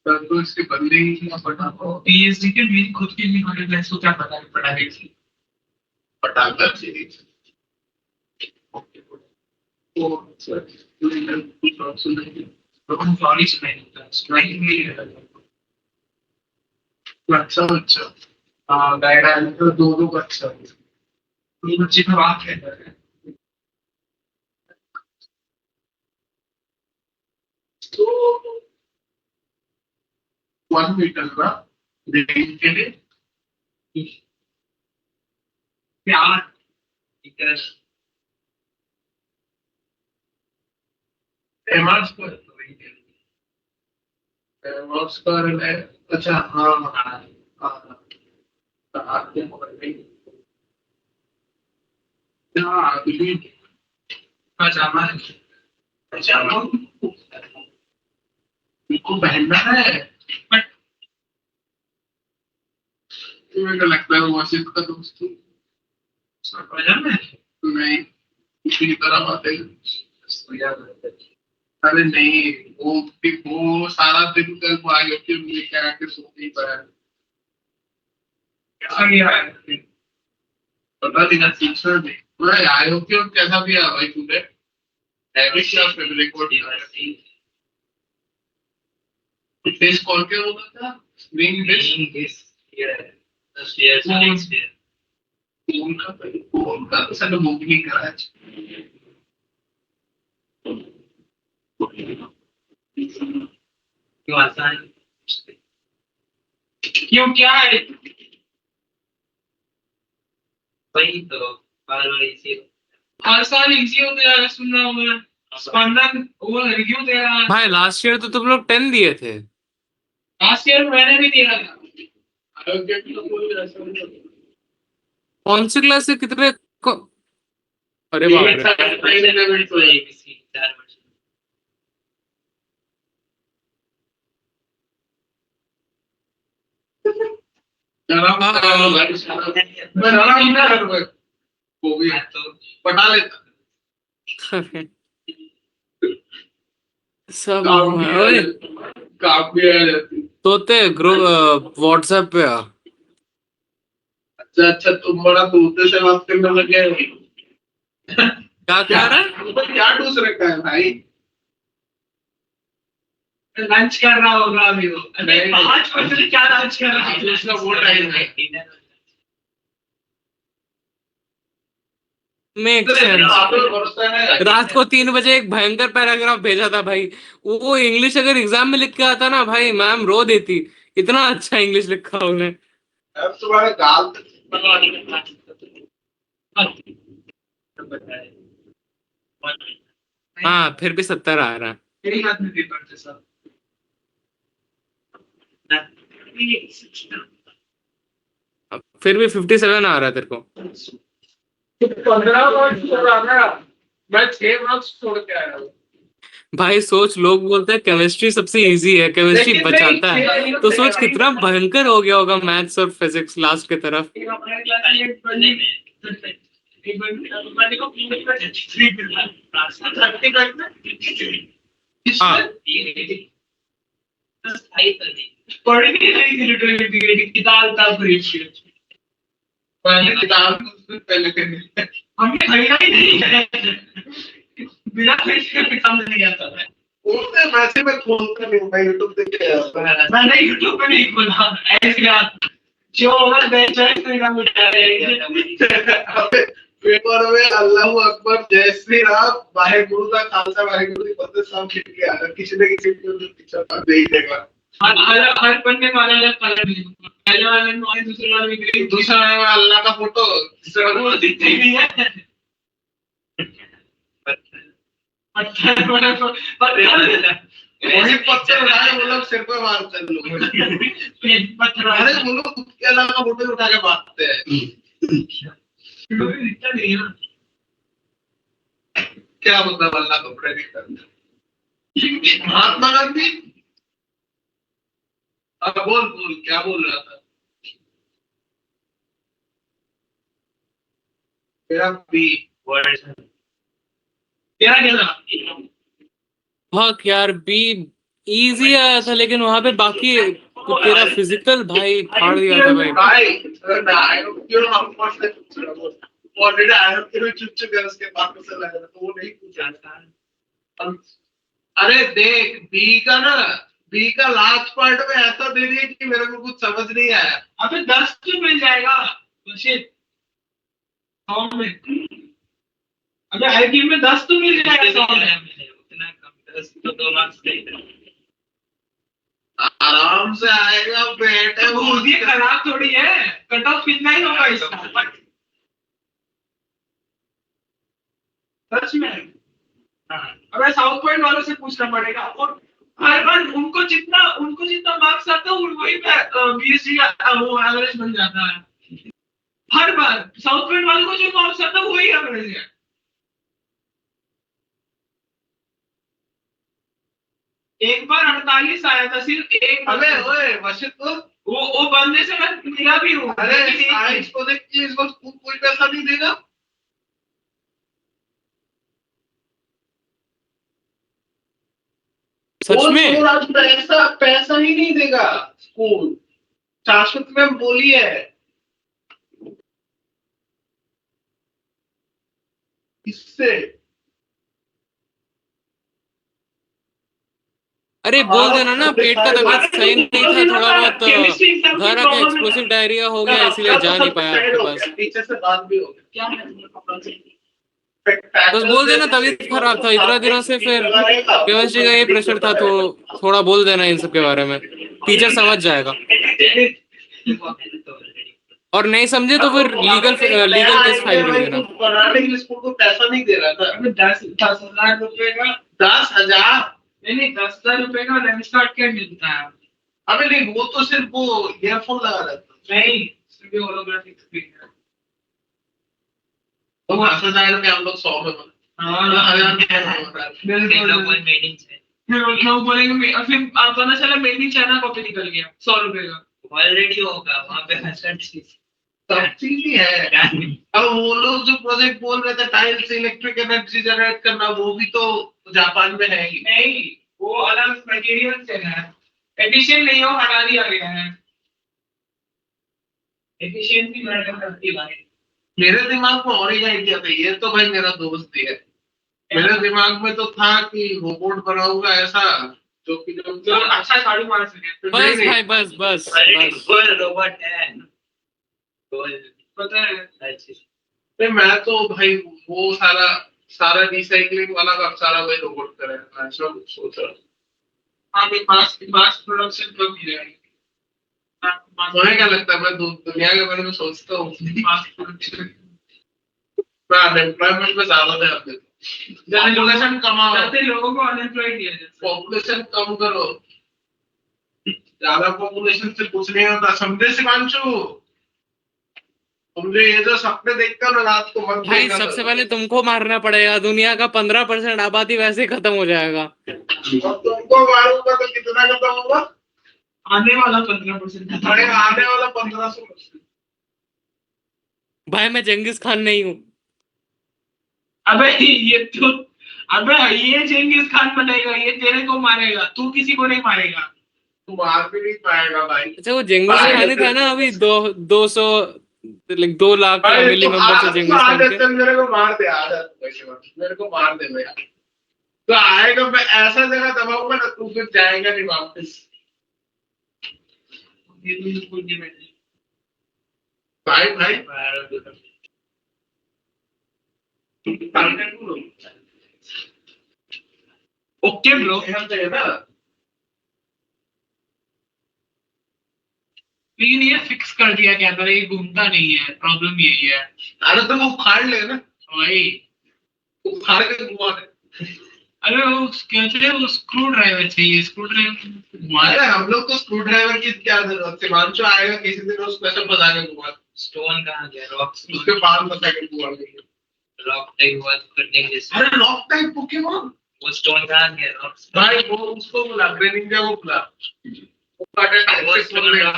तो इसकी बंदी ही ना पटा हो पीएचडी के मेरी खुद की नहीं बने मैं सोचा पता नहीं पढ़ाई थी पटाकर सीरीज तो सर तो हम सॉरी सुनाई नहीं अच्छा हाँ गाइड तो दो बच्चा बच्चे का बात है तो 1 मीटर का रेंज के लिए क्या एमआर स्क्वायर है, अच्छा हाँ पजामा पजामा उनको पहनना है बट मुझे लगता है वाशिद का दोस्त पजामा नहीं इसी तरह बात है। अरे नहीं वो सारा दिन कल वो आई होती है मुझे क्या के सो नहीं पाया कैसा गया है पता नहीं ना टीचर ने मैं आई होती हूँ कैसा भी है भाई तूने एवरेज क्लास में रिकॉर्ड फेस कॉल क्या होता था स्क्रीन दिस उनका तो सब मूवी नहीं करा है क्यों आसान क्यों क्या है वही तो बार बार इसी हर साल इजी होते जा रहा सुन रहा हूँ मैं स्पंदन वो रिव्यू दे रहा है भाई लास्ट ईयर तो तुम लोग 10 दिए थे, लास्ट ईयर मैंने भी दिया था आरोग्य की कोई ऐसा नहीं कौन सी क्लास से कितने अरे ये बाप एक रे। साल फाइन एलिमेंट तो है किसी 4 वर्ष आराम हाँ, से करो भाई, मैं आराम से कर भाई, वो भी तो पटा लेता सब काम भी आ ओए जाती, काम भी आ जाती। तोते ग्रुप व्हाट्सएप पे आ। अच्छा अच्छा, तुम बड़ा तोते से बात करने लगे हो। क्या क्या कह रहा है? क्या टूस रखा है भाई? लंच कर रहा होगा अभी वो। नहीं। 5 बजे क्या लंच कर रहा है? उसका वो टाइम है। मेक तेरे सेंस। आप पे भरोसा है? रात को 3 बजे एक भयंकर पैराग्राफ भेजा था भाई। वो इंग्लिश अगर एग्जाम में लिख के आता ना भाई, मैम रो देती। इतना अच्छा इंग्लिश लिखा उन्हें। अब तुम्हारा गाल हाँ, फिर भी 70 आ रहा है। मेरी हाथ में पेपर थे सब। फिर भी 57 आ रहा है तेरे को। 15 मार्क्स छोड़ आना, मैं 6 मार्क्स छोड़ के आया हूँ। भाई सोच, लोग बोलते हैं केमिस्ट्री सबसे इजी है, केमिस्ट्री लेकिन नहीं, बचाता है, तो सोच कितना भयंकर हो गया होगा मैथ्स और फिजिक्स लास्ट की तरफ। हाँ, पढ़ नहीं रही थी लिटरेचर की किताब था प्रीशियस। पहले किताब में उससे पहले करनी। हमने खरीदा ही नहीं है। बिना खरीदे किताब नहीं आता है। उसने वैसे मैं खोलता नहीं हूँ, मैं यूट्यूब देख के आता हूँ। मैंने यूट्यूब पे नहीं खोला ऐसे यार जो होगा बेचैन करेगा मुझे अबे पेपर में अल्लाहू अकबर जय श्री राम वाहेगुरु का खालसा वाहेगुरु की फतेह सब लिख के आना, किसी न किसी को टीचर का दे ही देगा। हर पन्ने में अलग अलग कलर लिखूंगा। पहले वाले में और दूसरे वाले में ग्रीन, दूसरा में अल्लाह का फोटो, तीसरा वो में दिखते ही नहीं है। पत्थर वाला पत्थर वही पत्थर उठाए वो लोग सिर पे मारते हैं लोग। पत्थर अरे वाले वो लोग खुद के अल्लाह का फोटो उठा के मारते हैं। दिखता नहीं है ना। क्या मतलब अल्लाह को प्रेरित करते? महात्मा गांधी। अब बोल बोल क्या बोल रहा था? मेरा भी तेरा क्या था? हाँ यार, बी इजी आया था, लेकिन वहां पे बाकी तो तेरा फिजिकल भाई फाड़ दिया था भाई। ऑलरेडी आया फिर चुप चुप है उसके बाद में चला गया, तो वो नहीं पूछा था। अरे देख बी का ना, बी का लास्ट पार्ट में ऐसा दे दिया कि मेरे को कुछ समझ नहीं आया। अबे 10 तो मिल जाएगा शिट 100 में। अबे आईटी में 10 तो मिल जाएगा 100 में। उतना कम 10 तो 2 मार्क्स देगा। आराम से आएगा बेटे, वो बुद्धि खराब थोड़ी है, कट ऑफ कितना ही होगा इसका। सच में हाँ। अबे साउथ पॉइंट वालों से पूछना पड़ेगा, और हर बार उनको जितना मार्क्स आता है वही बीएससी का वो एवरेज बन जाता है। हर बार साउथ पॉइंट वालों को जो मार्क्स आता है वही एवरेज है। एक बार 48 आया था सिर्फ एक। अबे ओए वशित को वो बंदे से मैं मिला भी हूँ। अरे साइंस प्रोजेक्ट की इस वक्त कोई पैसा नहीं देगा। सच में आज पैसा पैसा ही नहीं देगा स्कूल, शाश्वत में बोली है इससे। अरे बोल देना ना, पेट का तबीयत सही नहीं था, थोड़ा बहुत घर आके एक्सप्लोसिव डायरिया हो गया, इसीलिए जा नहीं पाया आपके पास। टीचर से बात भी हो गई। बस बोल देना तबीयत खराब था इतना दिनों से, फिर केमिस्ट्री का ये प्रेशर था, तो थोड़ा बोल देना इन सब के बारे में, टीचर समझ जाएगा। और नहीं समझे तो फिर लीगल केस फाइल कर देना। बनाने के लिए स्कूल को पैसा नहीं दे रहा था। 10,000 रुपए का 10,000 नहीं 10,000 रुपए का लेंस काट के मिलता है। अबे नहीं, वो तो सिर्फ वो ईयरफोन लगा रहता नहीं सिर्फ होलोग्राफिक स्क्रीन है। तो 10,000 में हम लोग 100 में बने। हाँ 10,000 में बने। फिर लोग बोलेंगे और फिर पता चला मेड इन चाइना कॉपी निकल गया 100 रुपए का। ऑलरेडी होगा वहाँ पे हर चीज। सब चीज ही है। अब वो लोग जो प्रोजेक्ट बोल रहे थे टाइल्स इलेक्ट्रिक एनर्जी जनरेट करना, वो भी तो जापान में है ही। नहीं वो अलग मटेरियल से है, एफिशिएंट नहीं हो हटा दिया गया है। एफिशिएंसी मैटर करती है भाई। मेरे दिमाग में और एक आइडिया था, ये तो भाई मेरा दोस्त ही है। मेरे दिमाग में तो था कि रोबोट बनाऊंगा ऐसा जो कि जो अच्छा झाड़ू मार सके। बस भाई बस बस बस कोई रोबोट है पता है हर चीज। नहीं, मैं तो भाई वो सारा सारा रिसाइकलिंग वाला का सारा वही रोबोट करे, मैं ऐसा कुछ सोच रहा हूँ। हाँ मास प्रोडक्शन कम ही रहेगा। तुम्हें क्या लगता है मैं दुनिया के बारे में सोचता हूँ? मास प्रोडक्शन मैं अनएम्प्लॉयमेंट में ज्यादा ध्यान देता हूँ। पॉपुलेशन कमाओ, जाते लोगों को अनएम्प्लॉयड किया जाता है। पॉपुलेशन कम करो, ज्यादा पॉपुलेशन से कुछ नहीं होता। समझे शिवांशु? तुमने ये जो सपने देखते हो ना रात को, मत भाई देखना। सबसे पहले तुमको मारना पड़ेगा, दुनिया का 15% आबादी वैसे ही खत्म हो जाएगा। और तुमको मारूंगा तो कितना खत्म होगा? आने वाला 15%। अरे आने वाला 1500%। भाई मैं जेंगिस खान नहीं हूँ। अबे ये तो अबे ये चेंगिस खान बनेगा, ये तेरे को मारेगा, तू किसी को नहीं मारेगा। तू मार भी नहीं पाएगा भाई। अच्छा वो जेंगिस भाई, खान ही था ना अभी 200 लाइक 2 लाख भाई फैमिली तो मेंबर्स है जेंगिस खान के। चल मेरे को मार दे, मेरे को मार दे भैया। तो आएगा, मैं ऐसा जगह दबाऊंगा ना तू फिर जाएगा नहीं वापस। ये बिल्कुल नहीं बैठे। भाई भाई ओके ब्रो। ना लेकिन ये फिक्स कर दिया क्या था, ये घूमता नहीं है, प्रॉब्लम यही है। अरे तो वो उखाड़ ले ना, वही उखाड़ के घुमा दे। अरे वो कहते हैं वो स्क्रू ड्राइवर चाहिए, स्क्रू ड्राइवर। अरे हम लोग को स्क्रू ड्राइवर की क्या जरूरत है? मानचो आएगा किसी दिन उसको ऐसे बजा के घुमा दे। स्टोन कहाँ गया? रॉक उसके बाल बचा के घुमा देंगे। रॉक टाइप हुआ करने के लिए। अरे लॉक टाइप पोकेमॉन, वो स्टोन कहाँ गया? रॉक भाई वो उसको बुला, ग्रेनिंजा को बुला, वो काटे टाइप वो से खोल लेगा।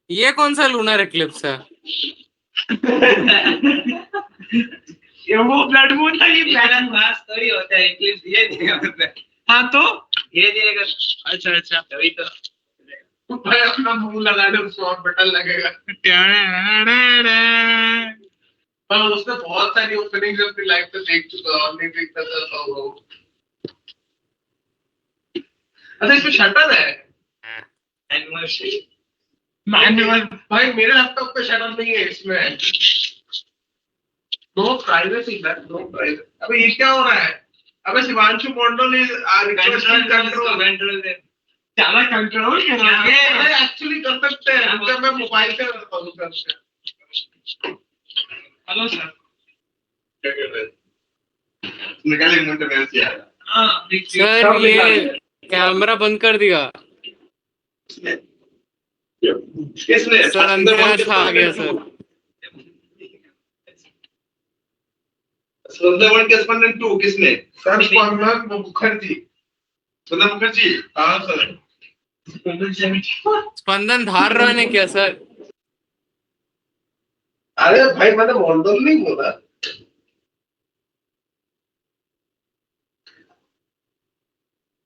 ये कौन सा लूनर एक्लिप्स है? ये वो ब्लड मून था, ये प्लान पास थोड़ी होता है, क्लिप ये देगा होता है। हाँ तो ये देगा। अच्छा तभी तो भाई अपना मुंह लगा दे, उसको और बटन लगेगा। पर उसने बहुत सारी ओपनिंग अपनी लाइफ में देख चुका है और नहीं देखता था तो वो। अच्छा इसमें शटर है? Animal manual. भाई मेरे लैपटॉप पे शटर नहीं है इसमें। No privacy man, no privacy. अबे ये क्या हो रहा है? अबे Shivanshu Mandal is requesting control. ज्यादा कंट्रोल कर रहा है। अरे एक्चुअली कर सकते हैं जब मैं मोबाइल से करता हूँ करते। Hello sir. क्या कर रहे हैं? निकाल इन्वेंटर मेरे से आया। हाँ देखिए। सर ये कैमरा बंद कर दिया किसने? सर, अंधेरा छा गया सर। स्पंदन के स्पंदन 2 किसने? सर स्पंदन मुखर्जी। स्पंदन मुखर्जी, हाँ सर। स्पंदन धार ने क्या सर? अरे भाई मैंने मंडल नहीं बोला।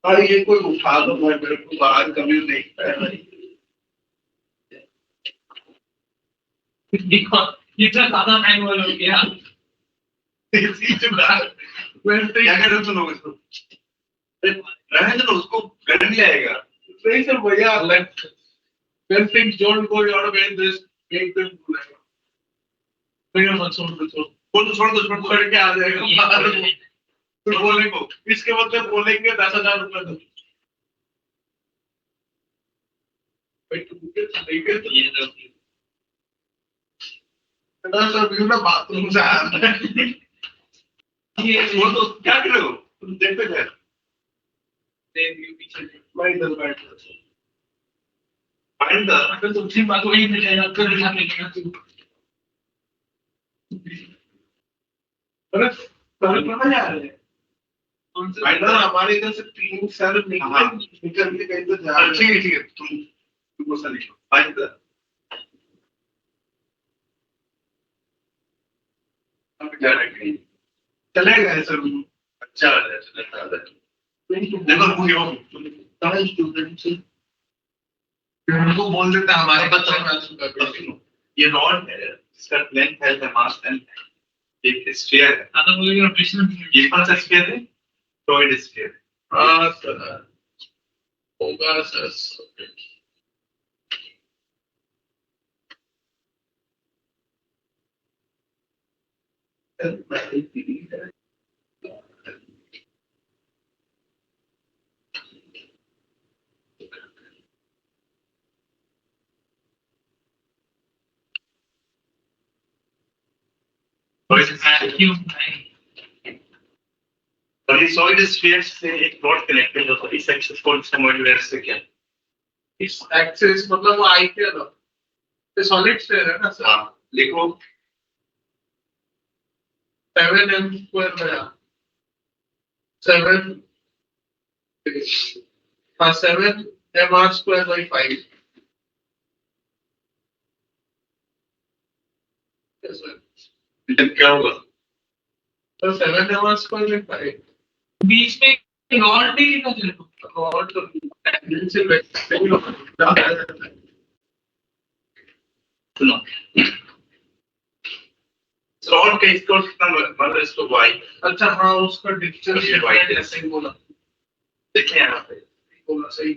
भाई ये कोई उठा दो भाई, मेरे को बाहर कभी नहीं पाया भाई। ये तो ज्यादा मैनुअल हो गया। इसी जुगाड़। क्या कर रहे हो तुम लोग इसको? रहने दो उसको, कर नहीं आएगा। नहीं सर भैया left. When things don't go your way, this make them do that. भैया मत छोड़ दो, छोड़ दो करके आ जाएगा बाहर को। फिर बोलेंगे इसके बदले बोलेंगे 10,000 रुपए दो। भाई तुम लेके तो ये तो सर व्यू ना बाथरूम से आ रहा है। ये वो तो क्या कर रहे हो तुम? देखते थे पीछे मैं इधर बैठ गया। फाइंड द अगर तुमसे बात वही मिलेगा कर दिखाने का तू। अरे सर कहाँ जा रहे हैं? कौन सा फाइनल हमारे इधर से 3 सर हाँ। निकल के कहीं तो जा रहे हैं। ठीक है तुम क्वेश्चन लिखो फाइंड द क्या रखेंगे चलेगा सर। अच्छा चलता है देखो कहाँ स्टूडेंट से उनको बोल देते हैं हमारे बच्चा बच्चों ये रॉड है इसका लेंथ है मास एंड एक स्फीयर है आता बोलेगा प्रश्न ये कौन सा स्फीयर है टॉयड स्फीयर हाँ सर होगा सर। क्यों नहीं और ये सॉलिड स्फीयर से एक रॉड कनेक्टेड है तो इस एक्सिस को इसका मॉड्यूलर से क्या इस एक्सेस मतलब वो आई के ना ये सॉलिड स्फीयर है ना सर। हाँ लिखो 7m स्क्वायर में 7 हाँ 7mr स्क्वायर बाई 5 जब क्या होगा तो 7mr स्क्वायर बाई 5 बीच में रॉड नहीं लिखा तेरे को और तो दिन से नहीं होता सुनो रॉड का इसका कितना मतलब इसको वाई अच्छा हाँ उसका डिस्टेंस ये white है। सही बोला देखिए यहाँ पे बोला सही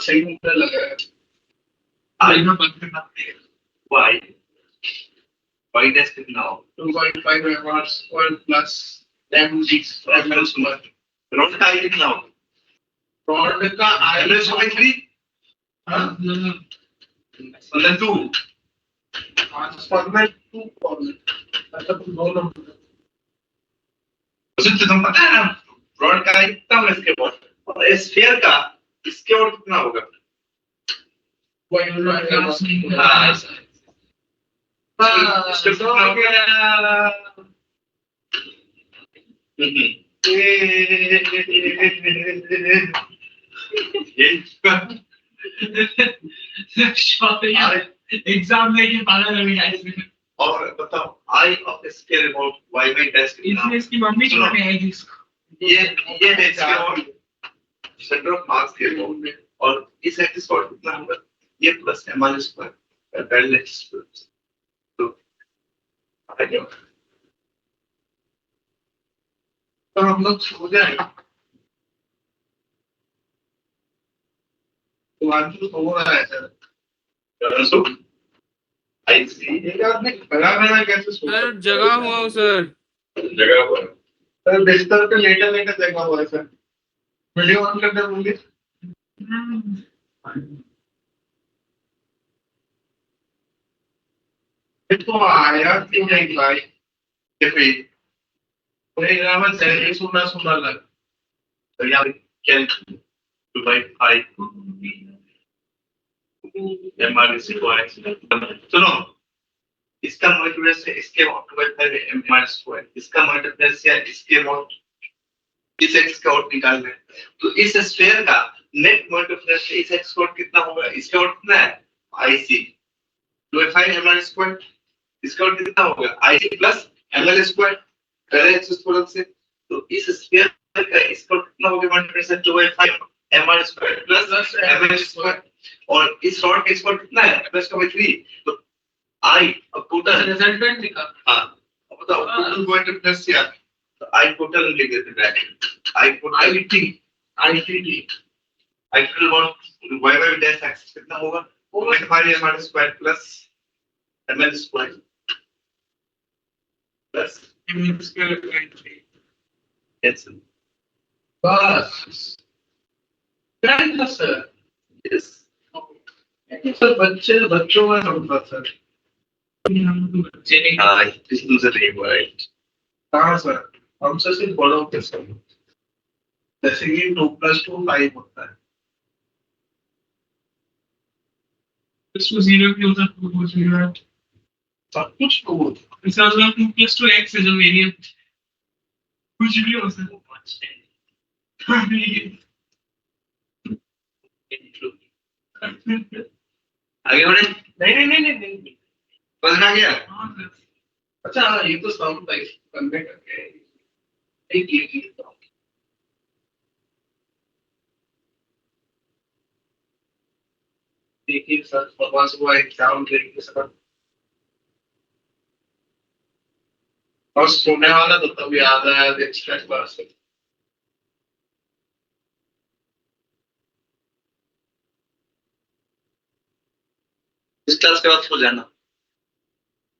सही मुझे लगा है। आई ना बंद करना पड़ेगा वाई वाई डैश कितना हो 2.5 mr square plus mg square rod का आई कितना हो रॉड का एवरेज हो गई 3 मतलब 2 फॉर्मेट 2 फॉर्मेट अच्छा दो नंबर उसे तुम पता है ना रॉड का आई कितना होगा इसके ऊपर और स्फीयर का इसके ऊपर कितना होगा क्लास नहीं हाँ। हाँ, इसके ऊपर कितना होगा एग्जाम लेके पागल हो गया इसमें और बताओ I of sphere about Y by dash कितना इसमें इसकी मम्मी छोड़ के आएगी इसको ये है इसके और सेंटर ऑफ मास के अबाउट और इस एक्सिस पर कितना होगा ये प्लस mr स्क्वायर बैलेंस तो आगे तो हम लोग सो जाए तो आज तो हो रहा है सर करो सो आई सी एक आदमी खड़ा रहना कैसे सो सर जगह हुआ हूँ सर जगह पर सर बिस्तर पे लेटा लेटा जगह हुआ है सर वीडियो ऑन करना होंगे तो आया क्यों नहीं भाई देखिए पूरे ग्राम में सैलरी सुना सुना लग तो यहाँ क्या 2/5 mr स्क्वायर सुनो इसका मल्टीप्लाई से इसके 2/5 mr स्क्वायर इसका मल्टीप्लाई से इसके इस एक्स का आउट निकालना है तो इस स्फीयर का नेट मल्टीप्लाई से इस एक्स का आउट कितना होगा इसका आउट कितना है आईसी 2/5 mr स्क्वायर इसका आउट कितना होगा आईसी प्लस ml स्क्वायर पहले एक्सपोनेंशियल से तो इस स्फीयर का इसका आउट कितना होगा मल्टीप्लाई से 2/5 mr square plus ml square और इस रॉड का स्क्वायर कितना है प्लस का 3 तो आई अब टोटल रिजल्टेंट दिखा हां अब बताओ टोटल पॉइंट प्लस क्या तो आई टोटल लिख देते हैं bracket I total ITT I total about y y dash axis कितना होगा वो हमारे mr square plus ml square plus yes बस क्या है सर यस सर बच्चों में होता सर बच्चे नहीं हां this is the name right कहाँ सर हमसे सिर्फ बड़ों के सर जैसे कि 2 + 2 5 होता है इसको 0 की होता है 2 0 है सब कुछ तो वो था। इसका मतलब 2+2 x है जो वेरिएंट कुछ भी हो सकता आगे बढ़े। नहीं बदला गया। अच्छा हाँ, ये तो साउंड था कन्वे करके एक ये देखिए सर भगवान सुबह एग्जाम देंगे सर और सोने वाला तो तब याद आया एक्स्ट्रा क्लास से इस क्लास के बाद सो जाना।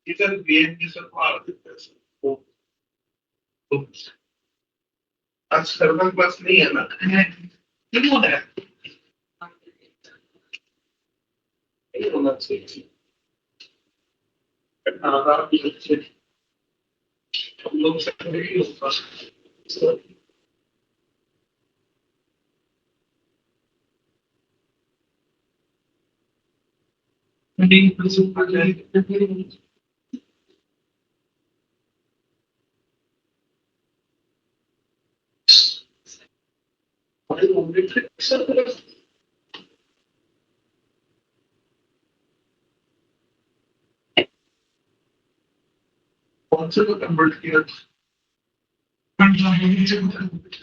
इधर गेम की सर मार देते हैं सर तो आज सर्वर क्लास नहीं है ना क्यों है नहीं होना चाहिए हम लोग सब नहीं होगा कौन से को कन्वर्ट किया रिलीजन कन्वर्ट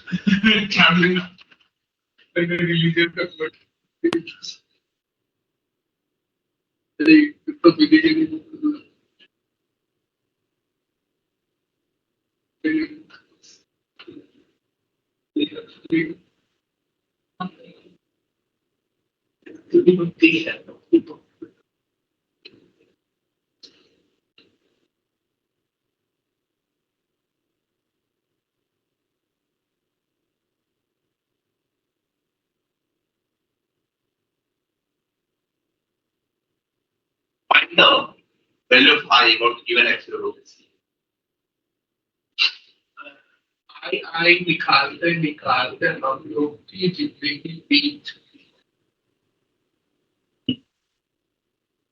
तो Find the value of I about given x equal to c. आई निकालते हम लोग की जिंदगी बीच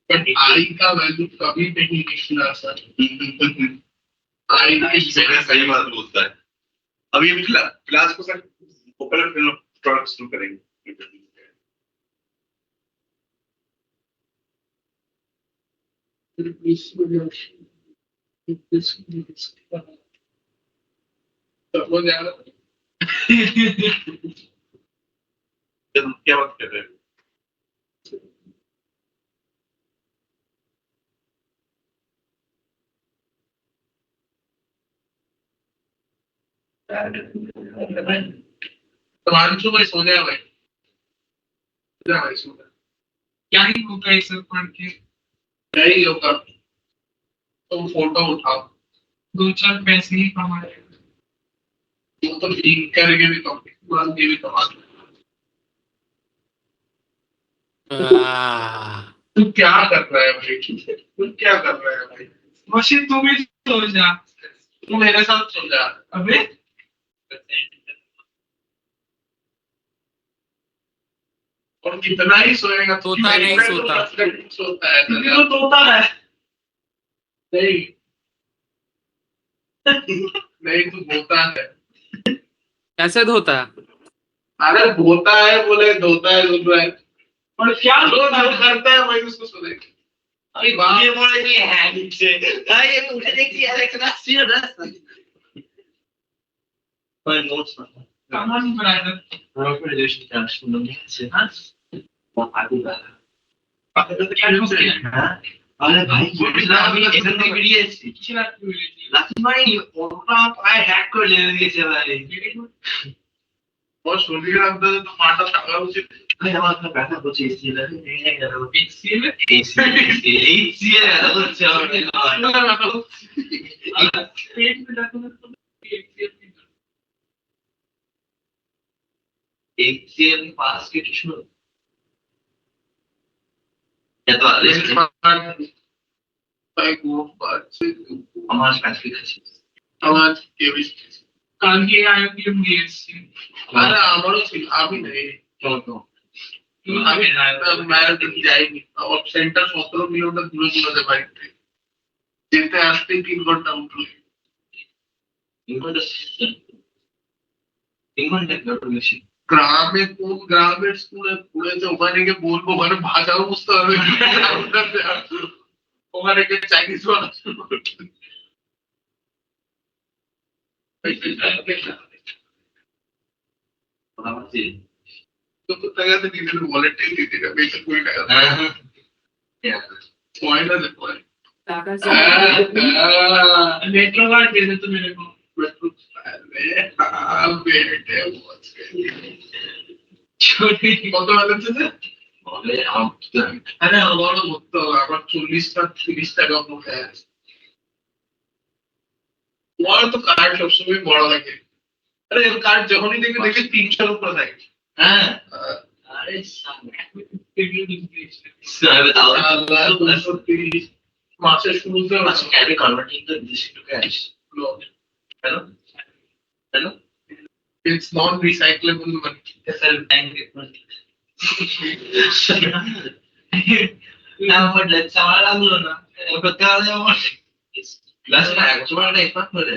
बट आई का वैल्यू कभी नहीं निकला सर आई मेरा सही बात बोलता है। अभी अभी क्लास को सर पॉपुलर फिल्म प्रोडक्ट शुरू करेंगे। समझ आ रहा तुम क्या बात कर रहे हो? हिमांशु भाई सो जाए भाई जा भाई सो जा क्या ही होगा ये सब पढ़ के क्या ही होगा तुम फोटो उठाओ 2-4 पैसे ही कमाए वो तो ठीक करके भी कम ये भी कमा तू क्या कर रहा है भाई तू क्या कर रहा है भाई वैसे तू भी सो जा तू मेरे साथ सो जा अबे और कितना ही सोएगा तोता नहीं मैं तो सोता। 10 घंटे सोता है तू तो तोता है नहीं नहीं तू धोता है कैसे धोता है? अगर धोता है बोले धोता है बोल रहा है और क्या रोज जो करता है वही उसको सुनेगा अभी ये बोलेंगे है नीचे हाँ ये मुझे देखिए एलेक्सा सीरियस पर नोट्स कहाँ नहीं बनाया recommendation क्या सुनोगे से हाँ वो आगे वाला क्या किया अरे भाई ये अभी एग्जाम की वीडियो है किसी रात को मिली थी लास्ट भाई ओपरा आई हैक कर ले रही है भाई और सुनिए अंदर तो माटा सारा उसे भाई हमारा बैठा कुछ इसी लगे नहीं है यार इसी में इसी है तो चलो पेट में जाकर तो एक से पास के किस्म या तो लिस्ट भाई वो बात से हमारे स्पेसिफिक आवाज के भी कान के आया कि मुझे अरे हमारो अभी नहीं क्यों अभी मैं तो जाएगी और सेंटर 17 किलोमीटर दूर दूर से भाई যেতে আসতে 3 ঘন্টা উঠলো। 3 ঘন্টা বেশি। গ্রামে কোন গ্রামের স্কুলে পড়েছে ওখানে গিয়ে বলবো ওখানে ভাষাও বুঝতে হবে ওখানে গিয়ে চাইনিজ বলা শুরু করবে। টাকা তো নিজের ওয়ালেটে দিতে হবে, বেশি করে টাকা পয়লা দে পয়লা। मेट्रो कार्ड दे दे तू मेरे को। কত ব্যালেন্স আছে? আরে আমারও ধরতে হবে, আমার 40-30 টাকা মতো আছে। তোমার তো কার্ড সবসময় বড় লাগে। আরে কার্ড যখনই দেখবে 300 উপরে থাকে। হ্যাঁ अरे सामने আল্লাহ, 230 মাসের শুরুতে carry converting the this to cash. Hello hello it's non recyclable money. Sir bank না বললে চাওয়া লাগলো না করতে হবে আমার প্লাস না একবার একটা এফার্ট করে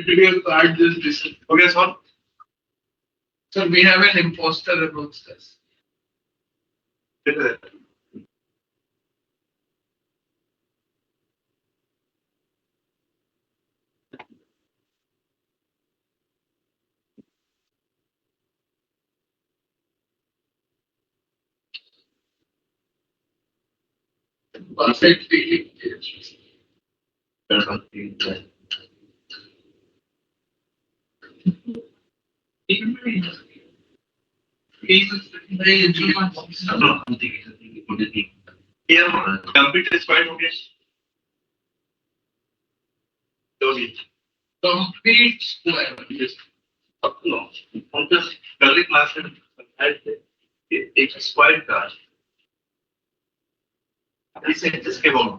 Video card this. Okay, so we have an imposter amongst us. Perfect feeling. Here, computer is quite okay. Slowly. Complete square. No, on this early class, it's a square card. This is just came out.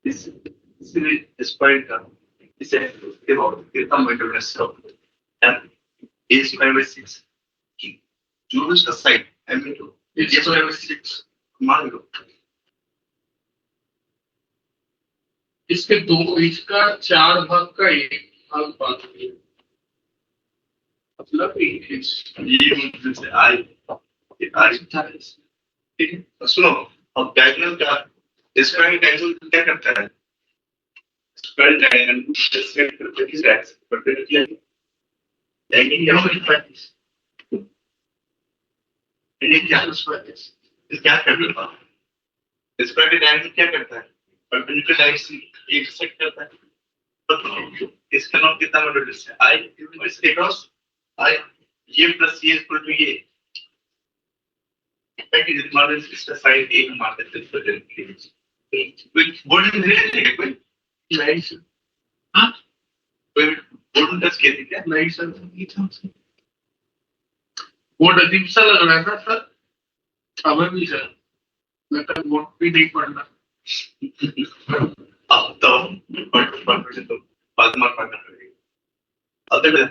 This is a square card. This is came out. It's not going to rest up. And is square by 6. Choose the side. I mean, it's square by 6. मान लो. इसके दो इसका 4 भाग का 1 भाग बाकी है। मतलब ये मुझसे आई ठीक है सुनो अब डायगोनल का स्क्वायर डायगोनल क्या करता है स्क्वायर डायगोनल स्क्वायर करते हैं एक्स परपेंडिकुलर डायगोनल क्या होता है ये क्या क्या करता है स्क्वायर डायगोनल क्या करता है परपेंडिकुलर डायरेक्शन एक सेट करता है तो इसका नाम कितना मॉड्यूलस है आई इसके क्रॉस आई ये प्लस ये इक्वल टू ये ताकि जितना मॉड्यूलस इसका साइड एक मार देते हैं तो कोई बोर्ड में नहीं कोई नाइस। हाँ कोई बोर्ड में टच किया थी क्या नाइस सर। बोर्ड अजीब सा लग रहा है ना सर हमें भी सर लगता है बोर्ड भी नहीं पढ़ना। अब तो बाद में पढ़ना पड़ेगा अब देखो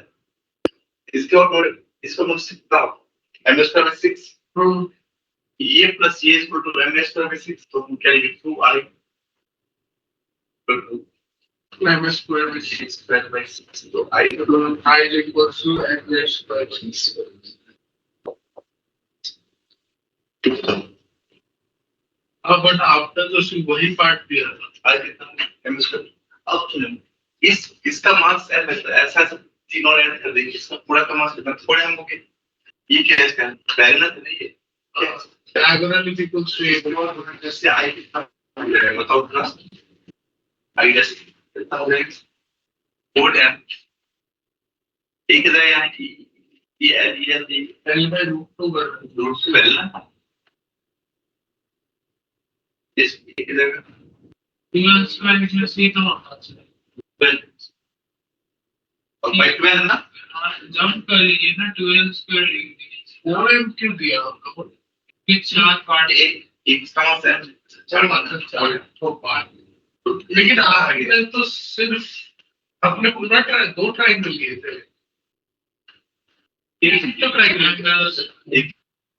इसके और इसको हम सीखता एम स्क्वायर बाय 6 ये प्लस ये equal to M square by 6 तो हम क्या लिखेंगे 2i M square by 6 square by 6 तो i equals to M square by 6। हाँ बट आपने तो सिर्फ वही पार्ट दिया था। i कितना एम स्क्वायर अब सुनो इसका मास ऐसा तीनों ऐड कर देंगे इसका पूरा का मास कितना थोड़े हम लोग ये क्या है इसका डायगोनल नहीं है डायगोनल इज इक्वल्स टू जैसे i कितना बताओ प्लस i जैसे कितना हो जाएगा 4m एक इधर यहाँ की ये एल बाय रूट 2 कर रूट पहले ना इस इधर ट्वेल्व स्क्वायर में सी तो और बाय 12 ना जंप करिए ना 12 स्क्वायर 4m क्यों दिया आपको? के 4 पार्ट एक समास है चार मतलब 4 तो पार्ट। लेकिन आपने तो सिर्फ अपने पूरा दो ट्रायंगल लिए थे। एक तो ट्रायंगल एक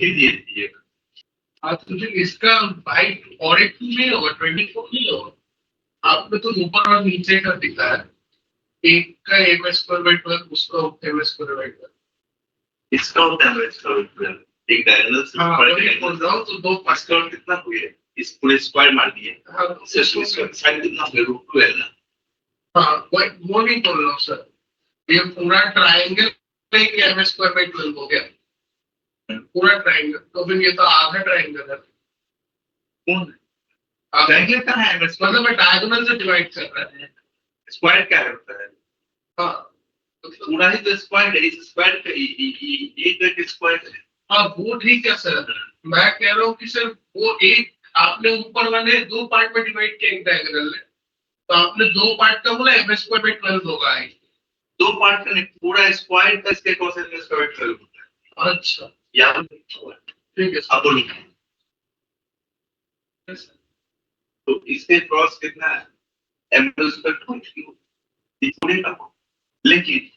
ये आप तुझे इसका बाइक और एक नहीं होगा, 24 नहीं होगा। आपने तो ऊपर और नीचे का दिखा है, एक का m²/12, उसका m²/12। इसका होता है इसका एक डायगोनल से हाँ स्क्वायर वही बोल रहा हूँ, तो दो स्क्वायर कितना हुए, इस पूरे स्क्वायर मार दिए, हाँ साइड कितना हुआ, √2 है ना। हाँ वो नहीं बोल रहा हूँ सर, ये पूरा ट्राइंगल एक m²/12 हो गया, पूरा ट्राइंगल। तो फिर ये तो आधा ट्राइंगल है। कौन आधा डायगोनल कहाँ है, मतलब मैं डायगोनल से डिवाइड कर रहा है। स्क्वायर क्या होता है, हाँ पूरा ही तो स्क्वायर है, इस स्क्वायर का एक स्क्वायर है। हाँ वो ठीक है सर, मैं कह रहा हूँ कि सर वो एक आपने ऊपर वाले दो पार्ट में डिवाइड किया एक डायगोनल है, तो आपने दो पार्ट का बोला m²/12 होगा। दो पार्ट का नहीं, पूरा स्क्वायर का इसके क्रॉस m²/12 होता है। अच्छा याद ठीक है अब बोलो, तो इसके क्रॉस कितना है, m²/12 पूरे का। लेकिन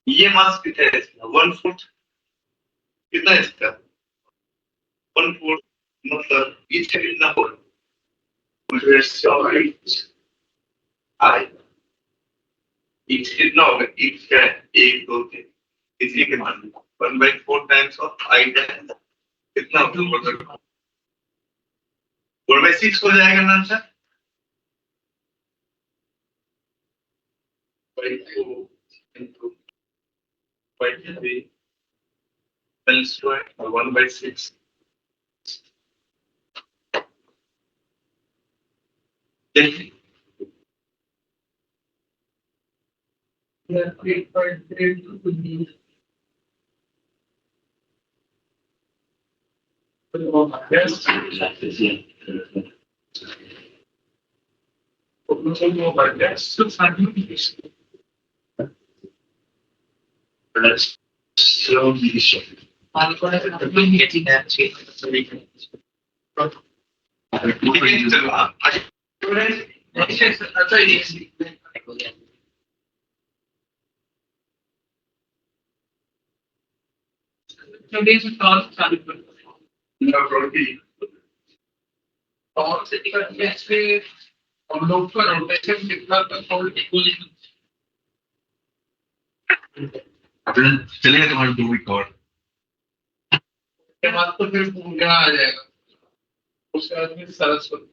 ये मास कितना है इसका, 1/4 कितना है इसका, 1/4 मतलब इसका कितना होगा, आई इच कितना होगा, इच क्या है 1 2 3, इसी के मान 1/4 टाइम्स ऑफ आई कितना होगा, 4/6 हो जाएगा ना answer. by 2 into by 3 L square or 1/6. Then अच्छा ये और से हम लोग का रोटेशन कितना तक चलेगा तुम्हारे 2 वीक और के बाद तो फिर पूरा आ जाएगा, उसके बाद फिर सरस्वती।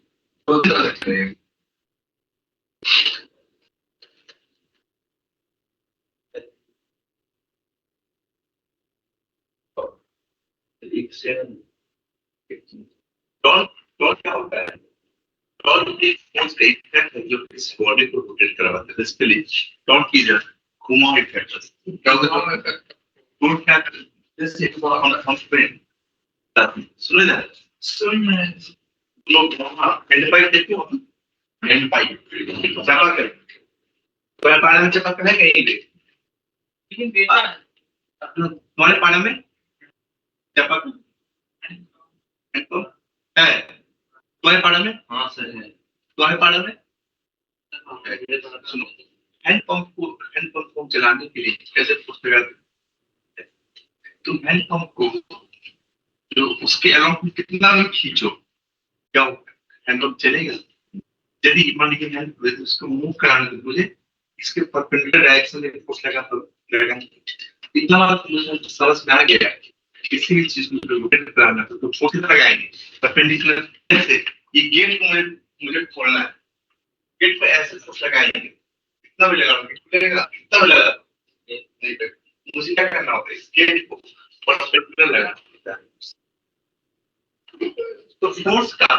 टॉर्क क्या होता है, टॉर्क एक फोर्स का इफेक्ट है जो इस बॉडी को रोटेट करवाता है, बेसिकली टॉर्क की जो घुमाव इफेक्ट क्या होता है, टॉर्क क्या जैसे हम स्प्रिंग सुन ले सुन लोग एंड पाइप देखते हो, एंड पाइप चापा कर तो पानी में चापा कर है कहीं देख, लेकिन बेटा तुम्हारे पानी में चापा कर है तुम्हारे पानी में, हाँ सर है तुम्हारे पानी में। सुनो हैंड पंप को चलाने के लिए कैसे पुस्तक तुम हैंड पंप को जो उसके अलाउंस में कितना भी खींचो क्या हैंड पंप चलेगा, यदि मान लीजिए हैंड उसको मूव कराने के मुझे इसके परपेंडिकुलर डायरेक्शन में फोर्स लगा तो लगा इतना बात समझ में आ गया किसी भी चीज को रोटेट कराना तो फोर्स लगाएंगे परपेंडिकुलर। जैसे ये गेट को मुझे खोलना है, गेट पे ऐसे फोर्स लगाएंगे, कितना भी लगाओगे खुलेगा, कितना भी लगा नहीं पे मुझे क्या करना होता है, इस गेट को परपेंडिकुलर लगाना होता है। तो फोर्स का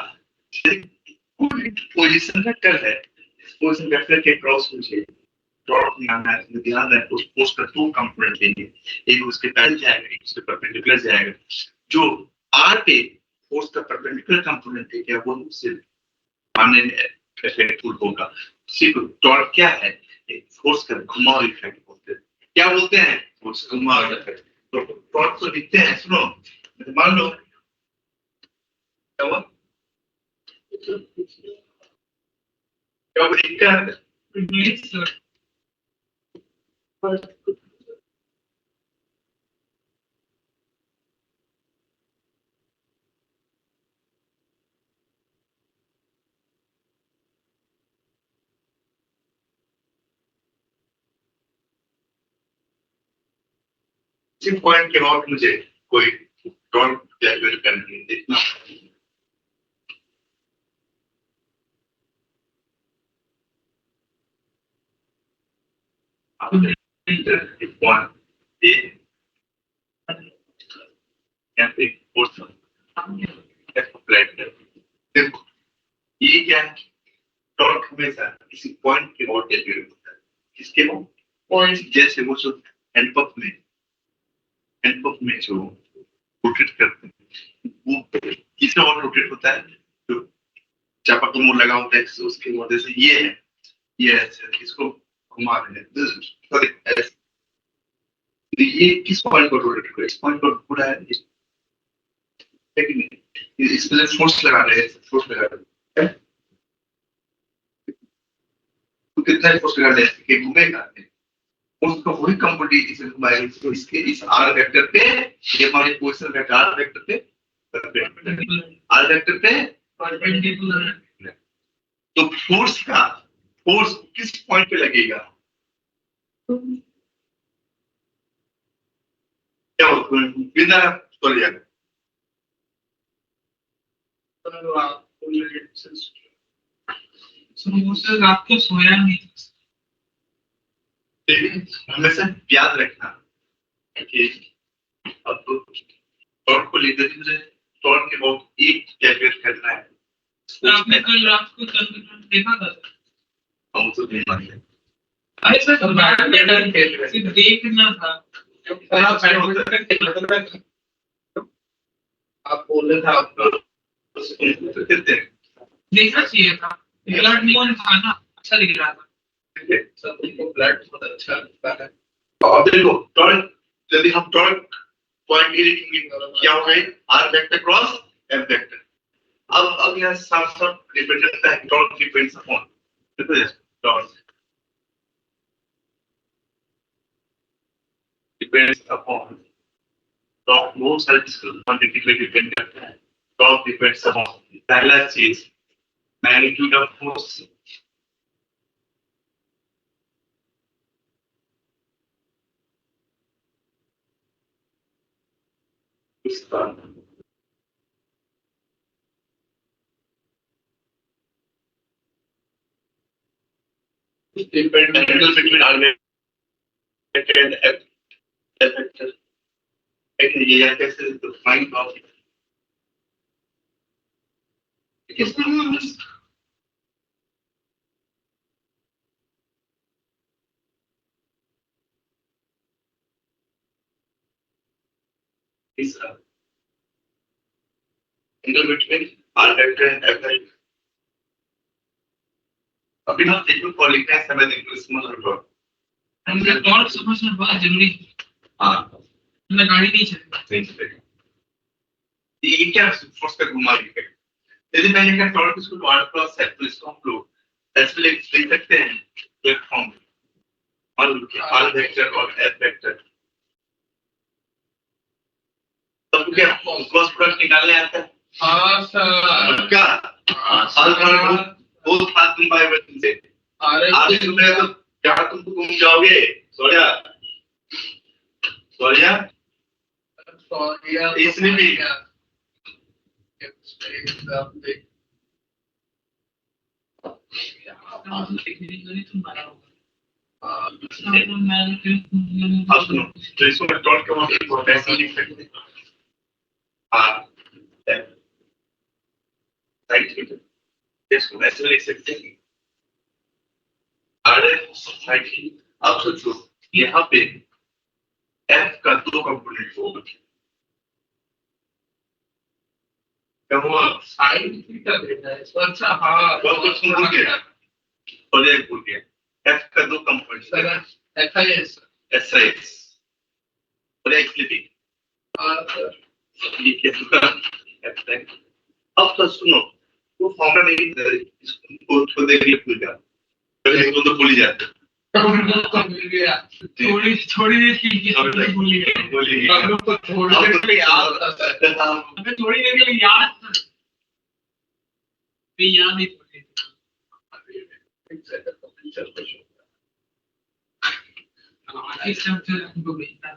पोजीशन वेक्टर है, इस पोजीशन वेक्टर के क्रॉस मुझे टॉर्क निकालना है, तो ध्यान रखें उस फोर्स का 2 कंपोनेंट लेंगे, एक उसके पैरेलल जाएगा एक उसके परपेंडिकुलर जाएगा। जो आर पे फोर्स का परपेंडिकुलर कंपोनेंट है क्या वो उससे मानने इफेक्टफुल होगा, उसी को टॉर्क क्या है, एक फोर्स का घुमाव इफेक्ट बोलते हैं। क्या बोलते हैं, फोर्स घुमाव इफेक्ट। तो टॉर्क को लिखते हैं, सुनो मान लो क्या हुआ, क्या लिखता है किसी पॉइंट के बाद मुझे कोई डॉट कैलकुलेट करनी है, देखना पॉइंट ए या फिर फोर्थ देखो ये क्या है, डॉट हमेशा किसी पॉइंट के बाद कैलकुलेट होता है, किसके बाद पॉइंट, जैसे वो जो हैंडपंप में जो रोटेट करते हैं वो किससे और रोटेट होता है, जो चापाकल मोड़ लगा होता है उसकी वजह से ये है, ये ऐसे इसको घुमा रहे हैं, सॉरी ये किस पॉइंट पर रोटेट कर, इस पॉइंट पर पूरा है, लेकिन इसमें फोर्स लगा रहे हैं, फोर्स लगा रहे हैं तो कितना फोर्स लगा रहे हैं कि घूमेगा, उसको वही कंपोजिट इसे घुमाएगा, तो इसके इस आर वेक्टर पे ये हमारे पोजीशन वेक्टर आर वेक्टर पे आर वेक्टर पे तो फोर्स किस पॉइंट पे लगेगा, क्या बिना सॉरी यार रात को सोया नहीं, हमेशा याद रखना कि अब तो टॉर्क को लेकर मुझे टॉर्क के बहुत एक कैलकुलेट करना है, तो आपने कल रात को देखा था हम तो नहीं मानते, अरे सर सिर्फ देखना था, आप बोल रहे थे आप देखना चाहिए था, ब्लड मोन था ना, अच्छा दिख रहा था, सबको ब्लड बहुत अच्छा लगता है। अब देखो टॉर्क, यदि हम टॉर्क पॉइंट ए लिखेंगे क्या होगा, R vector cross F vector, अब यह साफ साफ डिपेंड करता है torque depends upon torque depends upon torque, बहुत सारे क्वांटिटी पे डिपेंड करता है, टॉर्क डिपेंड्स अपॉन पहला चीज मैग्नीट्यूड ऑफ फोर्स, उसका dependent between R vector and F vector, लेकिन ये कैसे define of is angle between R vector and F vector. अभी हम देखो को लिखते हैं समय देखो स्मॉल रूट, हमने टॉर्क समझना बहुत जरूरी है, हाँ मैं गाड़ी नहीं चलेगा, ये क्या फोर्स का घुमा रही है, यदि मैं ये टॉर्क इसको R प्लस F तो इसको हम लोग ऐसे लिख सकते हैं प्लेटफॉर्म R वेक्टर और F वेक्टर, तब क्या क्रॉस प्रोडक्ट निकालने आता है, हाँ सर क्या साल बहुत हाथ तुम पाए बच्चे से आगे तुम्हें तो क्या तुम घूम जाओगे, सोनिया इसने भी अब सुनो तो इसको मैं डॉट का मतलब ऐसे लिख सकते हैं राइट, इसको ऐसे लिख सकते हैं अरे सोसाइटी, अब सोचो यहाँ पे एफ का दो कंपोनेंट होगा, क्या हुआ साइन थीटा देना है, अच्छा हाँ बहुत कुछ भूल गया और ये भूल गया, एफ का दो कंपोनेंट FIS SIS और एक स्लिपिंग, ये क्या अब तो सुनो वो फॉर्मूला नहीं इसको देख लिया पूरा, पहले तो भूल ही जाते थोड़ी देर की बोलिए हम लोग को थोड़ी देर के लिए याद आता है, हमें थोड़ी देर के लिए याद नहीं थोड़ी इस सब से हमको भेजना है,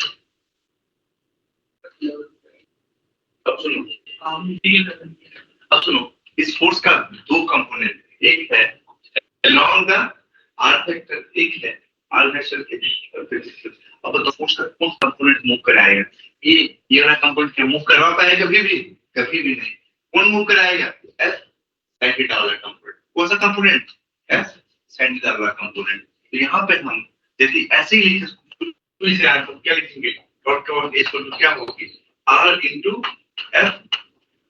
अब सुनो, इस फोर्स का दो कंपोनेंट, एक है along the r वेक्टर, एक है r वेक्टर के। अब तो फोर्स का कौन कंपोनेंट मूव कराएगा? ये वाला कंपोनेंट क्या मूव करवा पाएगा? कभी भी नहीं। कौन मूव कराएगा? s sin थीटा वाला कंपोनेंट। कौन सा कंपोनेंट? s sin थीटा वाला कंपोनेंट। तो यहाँ पे हम यदि ऐसे ही लिखे तो इसे r को क्या लिखेंगे? डॉट डॉट इक्वल टू क्या होगी? r into f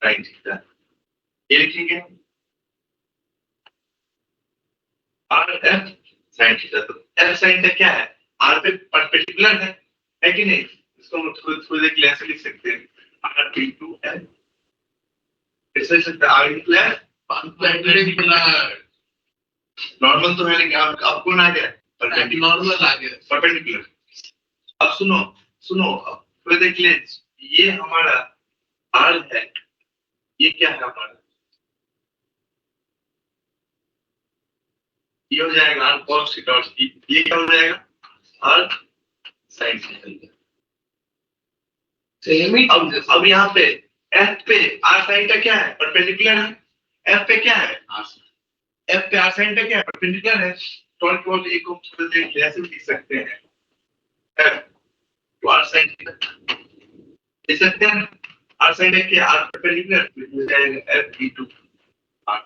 sin theta. ये लिखेंगे r f sin थीटा। तो f sin थीटा क्या है? r पे परपेंडिकुलर है कि नहीं? इसको हम थोड़ी देर के लिए ऐसे लिख सकते हैं, r into f। ऐसे लिख सकते हैं r into f perpendicular. Normal तो है, लेकिन अब कौन आ गया? नॉर्मल आ गया। परपेंडिकुलर। अब सुनो अब थोड़ी देर के लिए, ये हमारा r है, ये क्या है हमारा? ये हो जाएगा r cos थीटा और ये क्या हो जाएगा? r sin theta. सेम ही। अब यहाँ पे f पे r sin थीटा क्या है? परपेंडिकुलर है। f पे क्या है? f पे r sin थीटा क्या है? परपेंडिकुलर है। तो केवल एक को ऐसे लिख सकते हैं, f to r sin theta लिख सकते हैं। r sin थीटा क्या? r परपेंडिकुलर हो जाएगा f into r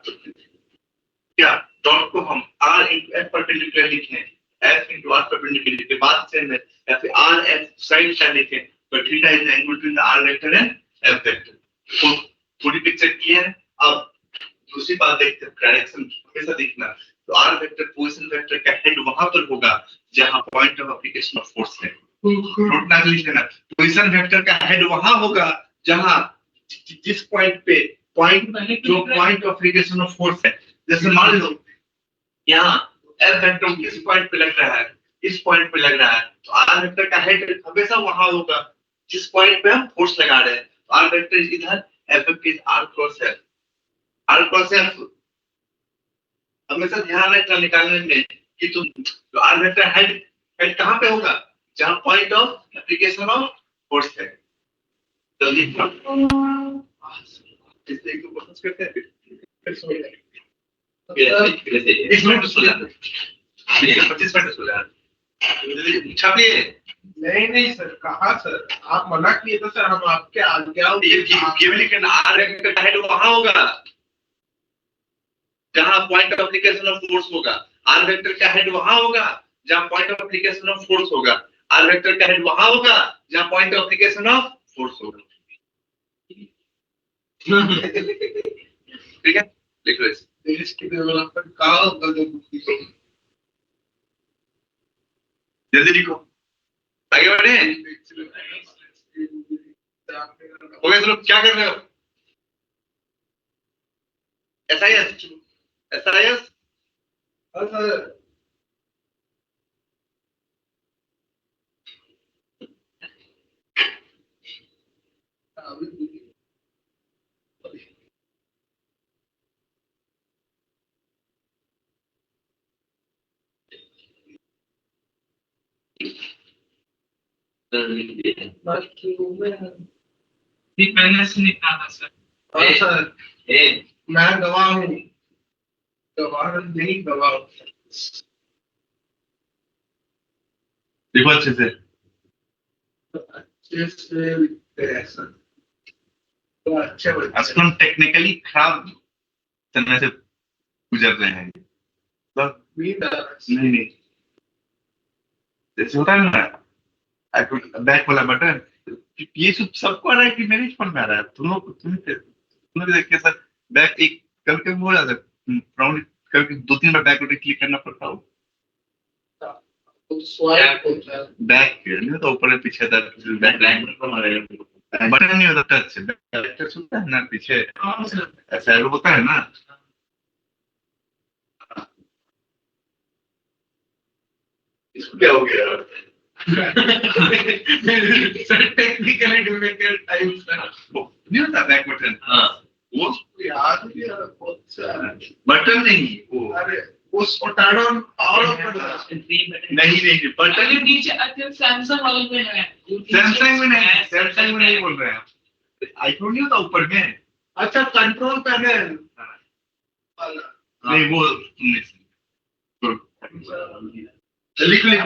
क्या? डॉट को हम r into f परपेंडिकुलर लिखें, f into r परपेंडिकुलर लिखें, बात सेम है। या फिर r f sin थीटा लिखें, but theta is the angle between the r vector and f vector। तो पूरी पिक्चर क्लियर है। अब दूसरी बात देखते हैं, डायरेक्शन हमेशा देखना। तो r वेक्टर पोजीशन वेक्टर का हेड वहां पर होगा जहां point of application of force है। नोट ना लिखना, पोजीशन वेक्टर का हेड वहां होगा जहां जिस पॉइंट पे जो point of application of force है। जैसे मान लो यहाँ f वेक्टर किस पॉइंट पे लग रहा है? इस पॉइंट पे लग रहा है, तो r वेक्टर का हेड हमेशा वहां होगा जिस पॉइंट पे हम फोर्स लगा रहे हैं। तो r वेक्टर इधर, f vector is r cross f। r cross f हमेशा ध्यान रखना निकालने में कि तुम तो r वेक्टर हेड कहां पे होगा? जहां point of application of force है। तो ये इसलिए तो कोशिश करते हैं इस मिनट सोचा 25 मिनट सोचा छापिए। नहीं सर, कहा सर, आप मना किए तो सर हम आपके आज्ञा लेकिन r वेक्टर का हेड वहां होगा जहां point of application of force होगा। r वेक्टर का हेड वहां होगा जहां point of application of force होगा। r वेक्टर का हेड वहां होगा जहां point of application of force होगा। ठीक है, लिख लो इसे। देश के डेवलपमेंट का होगा जो जल्दी लिखो, आगे बढ़े। हो गया, तो क्या कर रहे हो? SIS भी पहले से निकाला सर। और सर मैं गवाह हूँ, गवाह नहीं गवाह। देखो अच्छे से सर, तो अच्छे आजकल हम टेक्निकली खराब तरह से गुजर रहे हैं। नहीं जैसे होता है ना बैक वाला बटन, ये सबको आ रहा है कि मेरे फोन में आ रहा है। तुमने भी देखे सर, बैक एक करके हो जाता है, राउंड करके 2-3 बार बैक क्लिक करना पड़ता हो। बैक नहीं तो ऊपर पीछे बैक बटन नहीं होता, टच टच होता है ना पीछे, ऐसा होता है ना। इसको क्या हो गया? टेक्निकली डिफिकल्ट टाइम नहीं होता बैक बटन। हाँ, वो याद बटन नहीं, वो अरे उसको टर्न ऑन और नहीं बटन नीचे सैमसंग वाले में है, सैमसंग में नहीं बोल रहे हैं। आईफोन नहीं होता ऊपर में? अच्छा कंट्रोल पैनल नहीं वो तुमने लिख लो।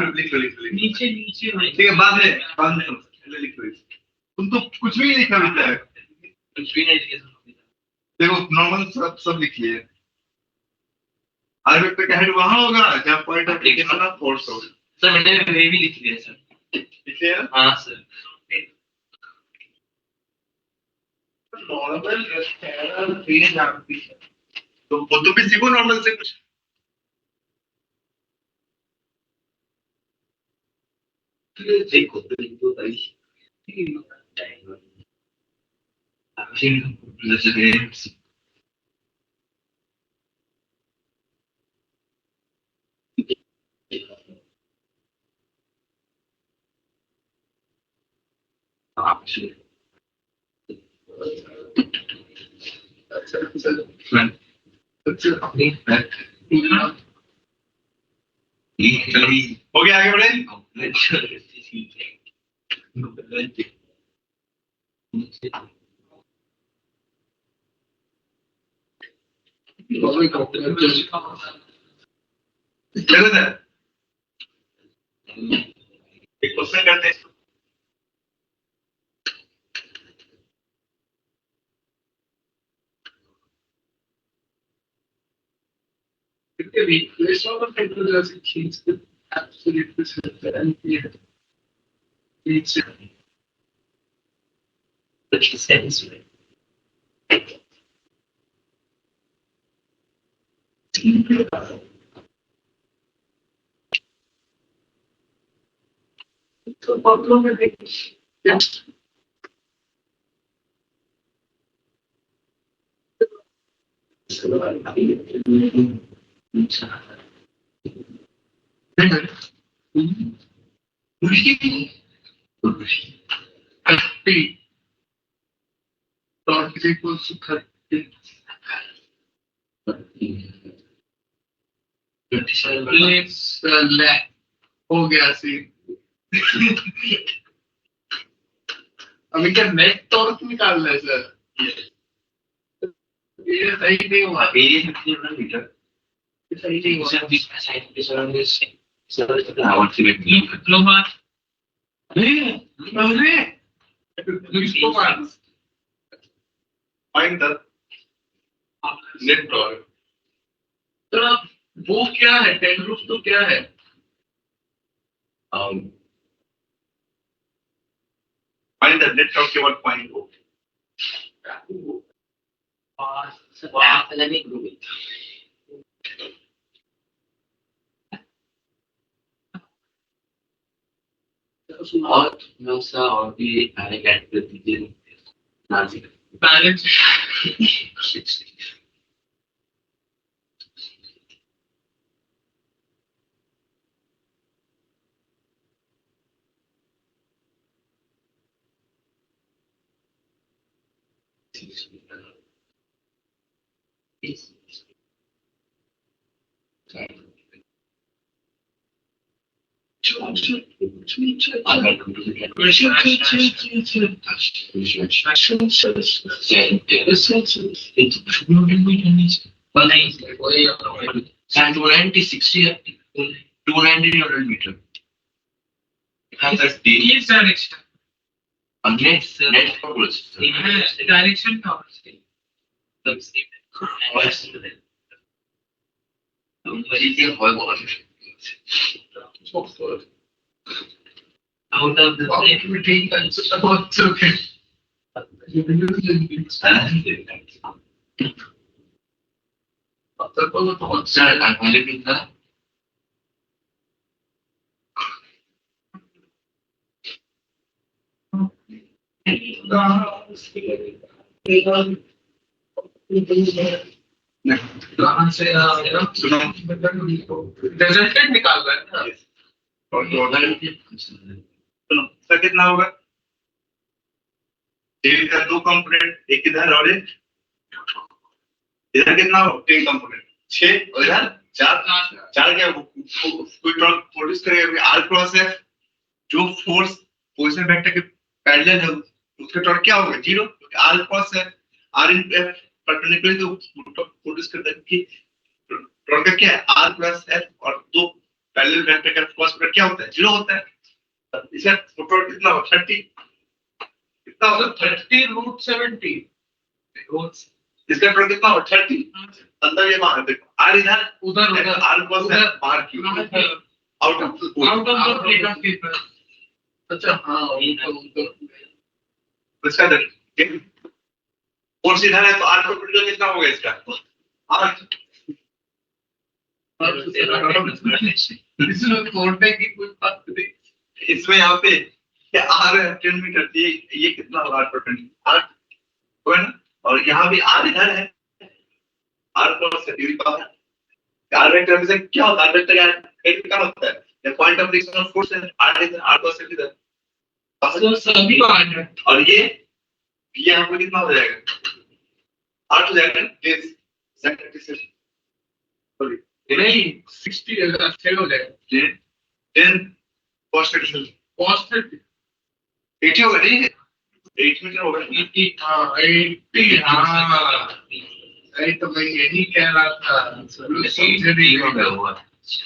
नीचे नीचे ठीक है बाद में पहले लिख लो। तुम तो कुछ भी नहीं लिखा अभी तक। कुछ भी नहीं लिखे देखो नॉर्मल सब लिखिए। आर पे हेड वहां होगा जहाँ पॉइंट ऑफ एप्लीकेशन का फोर्स होगा। सर मैंने वे भी लिख दिया सर। लिखे हैं? हाँ सर। नॉर्मल स्कैनर पेज आपकी तो वो तो भी सीखो नॉर्मल से कुछ। देखो तो भाई जैसे हो गया आगे बढ़े। चलो सर एक क्वेश्चन करते हैं। the replacement of hydrogen change the absolute result and it's तो प्रॉब्लम है yes dot is equals to 30 let's let हो गया सी अभी क्या नेट टॉर्क निकालना है सर ये सही नहीं हुआ एरिया 15 मीटर सही नहीं हुआ सर दिस साइड पे surround this sir I want to get diploma अरे इसको पास फाइंड द नेट टॉर्क। तो वो क्या है टेन रूफ तो क्या है फाइंड द नेट टॉर्क केवल पॉइंट हो। और मैं सा और भी मैंने ऐड कर दीजिए नाजी बैलेंस 290 मीटर इस direction net net force direction का out of the activity and about okay sir I'm living that कहाँ से सुनो रिजल्टेंट निकाल रहा है ना और सुनो सर कितना होगा? तेल का 2 कंपोनेंट एक इधर और एक इधर कितना हो? 3 कंपोनेंट 6 और इधर 4 क्या कोई प्रोड्यूस करेगा आर क्रॉस एफ जो फोर्स पोजीशन वेक्टर के पैरेलल है उसका टॉर्क क्या होगा? जीरो, क्योंकि आर क्रॉस है, आर इन परपेंडिकुलर तो प्रोड्यूस करता है कि टॉर्क का क्या है? आर प्लस एफ, और दो पैरेलल वेक्टर का क्रॉस प्रोडक्ट क्या होता है? जीरो होता है। इसका टॉर्क कितना होगा? 30 कितना होगा? 30√70 इसका टॉर्क कितना होगा? 30 अंदर ये बाहर देखो, आर इधर उधर उधर आर क्रॉस एफ बाहर की out of out of the plate of paper. अच्छा हाँ उधर इसका फोर्स इधर है तो आर परपेंडिकुलर कितना होगा इसका? आर इसमें तोड़ने की कोई बात नहीं। इसमें यहाँ पे आर 10 मीटर, ये कितना होगा? आर परपेंडिकुलर आर होगा ना, और यहाँ भी आर इधर है, आर क्रॉस है बाहर। आर वेक्टर में से क्या होता है? आर वेक्टर क्या होता है? The point of friction of force है, आर इधर, आर क्रॉस इधर, तो सभी आ जाए और ये यहाँ पे कितना हो जाएगा? 8 हो जाएगा प्लीज सॉरी नहीं 60 अच्छे हो जाएगा 10 cos 30 पॉजिटिव 80 होगा नहीं? 8 मीटर होगा। 80 हाँ 80 हाँ नहीं तो मैं यही कह रहा था समझे नहीं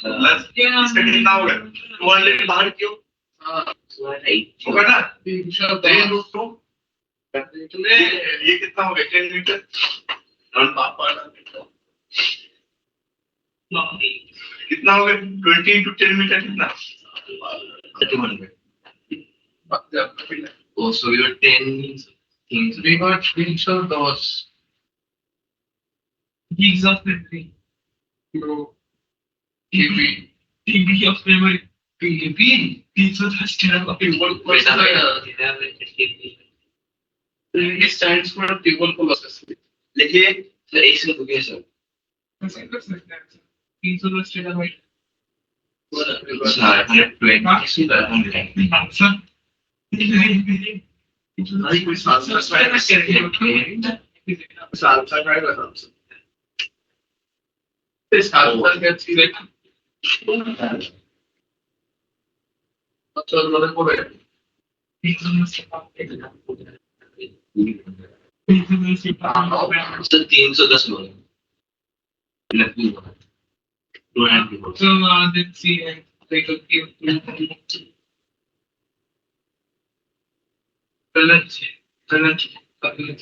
प्लस इसका कितना होगा? 200 बाहर क्यों हाँ होगा ना? 302 ये कितना होगा? 10 मीटर कितना होगा? 20 into 10 मीटर कितना? 31. Oh, so your 10 things. we got 302 gigs of memory, no KB TB of memory, PB 310 terabyte. what was the it stands for tuberculosis देखिए So, एक से तो कैसे? 310 terabyte. 120. salsa right this salsa gets it अच्छा मैंने बोला 310 So, 310 लोग. So let's see, like a गलत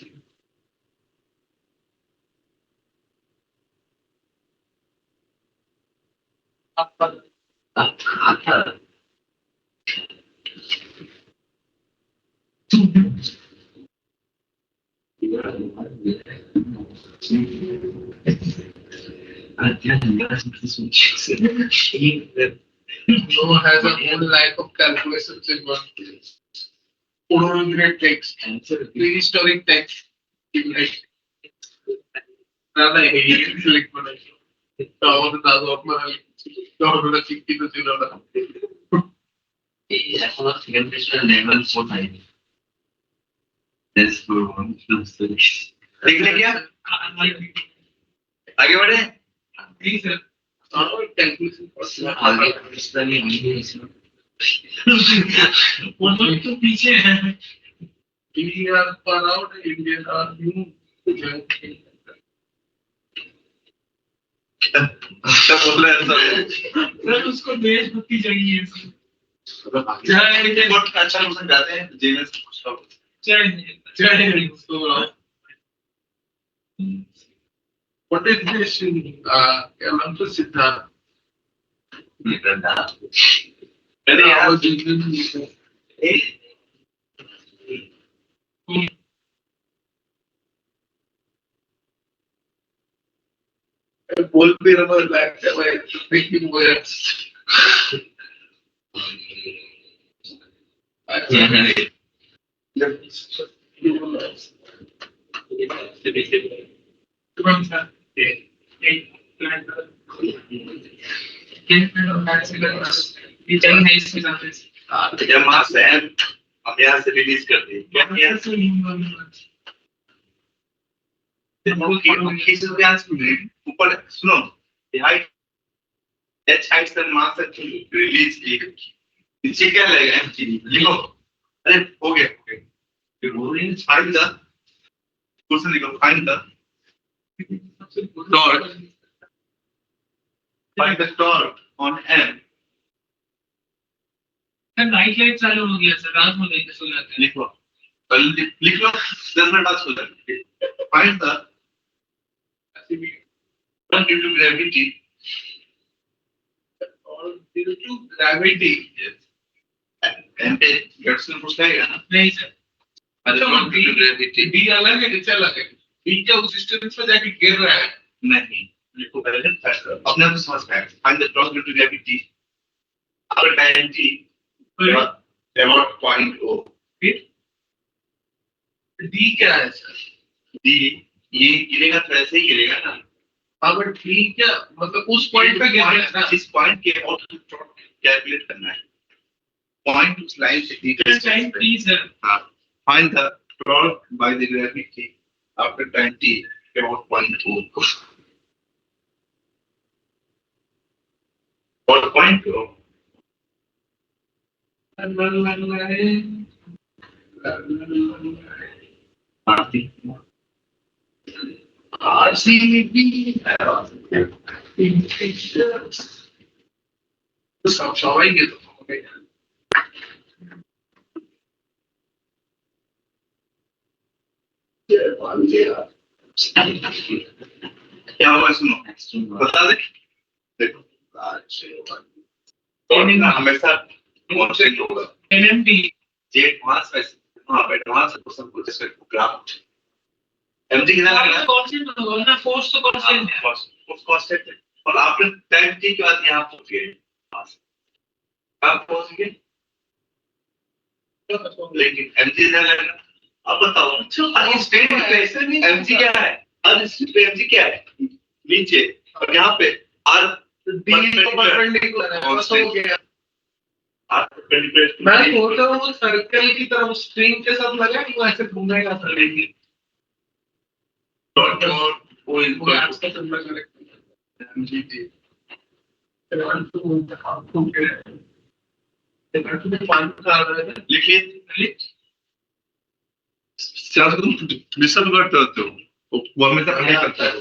no has a whole life of calculations in one place great text prehistoric text like nada like ahora nada normal ahora chiquito chilo na এখন second পেজের level 4 নাই That's for one. देख ले क्या? आगे बढ़े? और calculation आगे पाकिस्तानी नहीं है वो लोग तो पीछे है India पर out Indian are new अच्छा बोल रहा है सब। सर उसको देशभक्ति चाहिए बहुत अच्छा क्वेश्चन जाते हैं जेएमएस सब। चाहिए so what is this क्या नाम तो सिद्धार्थ अरे यार बोल भी रहा लाइक speaking words कौन सा ये चल है इसके साथ जब मास है हम यहाँ से रिलीज कर दें क्या किया? ऊपर सुनो हाइट एच हाइट से मास रिलीज नीचे क्या लगेगा? लिखो। अरे हो गया Find the question लिखो, find the torque. Find the torque on M. Sir night light चालू हो गया सर, रात में लेके सो जाते हैं। लिखो, लिख लो, 10 मिनट बाद सो जाएंगे। Find the one due to gravity. और due to gravity. Yes. And पे गर्सन पूछ लेगा ना? नहीं सर, अच्छा, one due to gravity. D अलग है, नीचे अलग है। डी क्या उस डिस्टेंस पे जाके गिर रहा है? नहीं, लिखो पहले अपने आप समझ में आएगा। Find the torque due to gravity. After time t about 0.0. फिर डी क्या है सर? डी ये गिरेगा तो ऐसे ही गिरेगा ना। अगर डी क्या मतलब उस पॉइंट पे गिर रहा है ना? इस पॉइंट के अबाउट कैलकुलेट करना है। पॉइंट उस लाइन से D time please sir. Find the torque by the gravity after time t about 0.2. Or 0.2. RCB সবাই গেল क्या हुआ सुनो, बता दे। देखो हमेशा कॉन्सेप्ट होगा एनएमटी जे एडवांस वैसे, हाँ एडवांस है तो सब कुछ जैसे ग्राफ एमजी कितना लग रहा है? कांस्टेंट होगा ना, फोर्स तो कांस्टेंट है। उस कांस्टेंट है और आपने टाइम टी के बाद यहाँ पहुंच गए पास, आप पहुंच गए लेकिन एमजी कितना लग रहा है? आप बताओ। अच्छा स्टेट ऐसे नहीं एमजी क्या है? हर स्टेट पे एमजी क्या है? नीचे, और यहाँ पे आर डी को परपेंडिकुलर है, बस हो गया। R perpendicular. मैं सोच रहा हूँ सर्कल की तरफ स्ट्रिंग के साथ लगा वो ऐसे घूमेगा सर। डॉट और ओ इज वो आज का चलना करेक्ट एमजी टी। लिखिए क्या तुम डिस्टर्ब करते होते हो, वो हमेशा पढ़ाई करता है,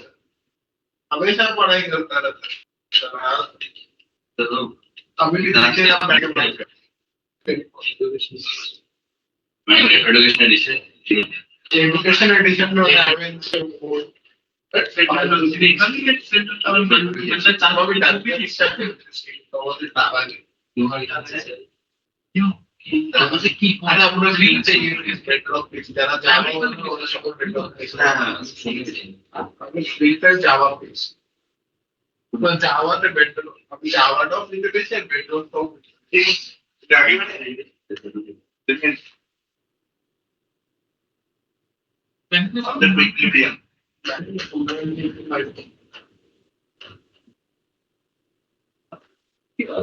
हमेशा पढ़ाई करता रहता है। अभी भी नीचे आप बैठ के पढ़ाई करते एजुकेशन एडिशन में अरे अपना ग्रीन चाहिए बेटर ऑफ पेज जरा जावा और सब बेटर ऑफ पेज अभी स्पीकर जावा पेज तो जावा पे बेटर अभी Java dot limitation better of ठीक आगे बढ़े लेकिन अंदर इक्विलिब्रियम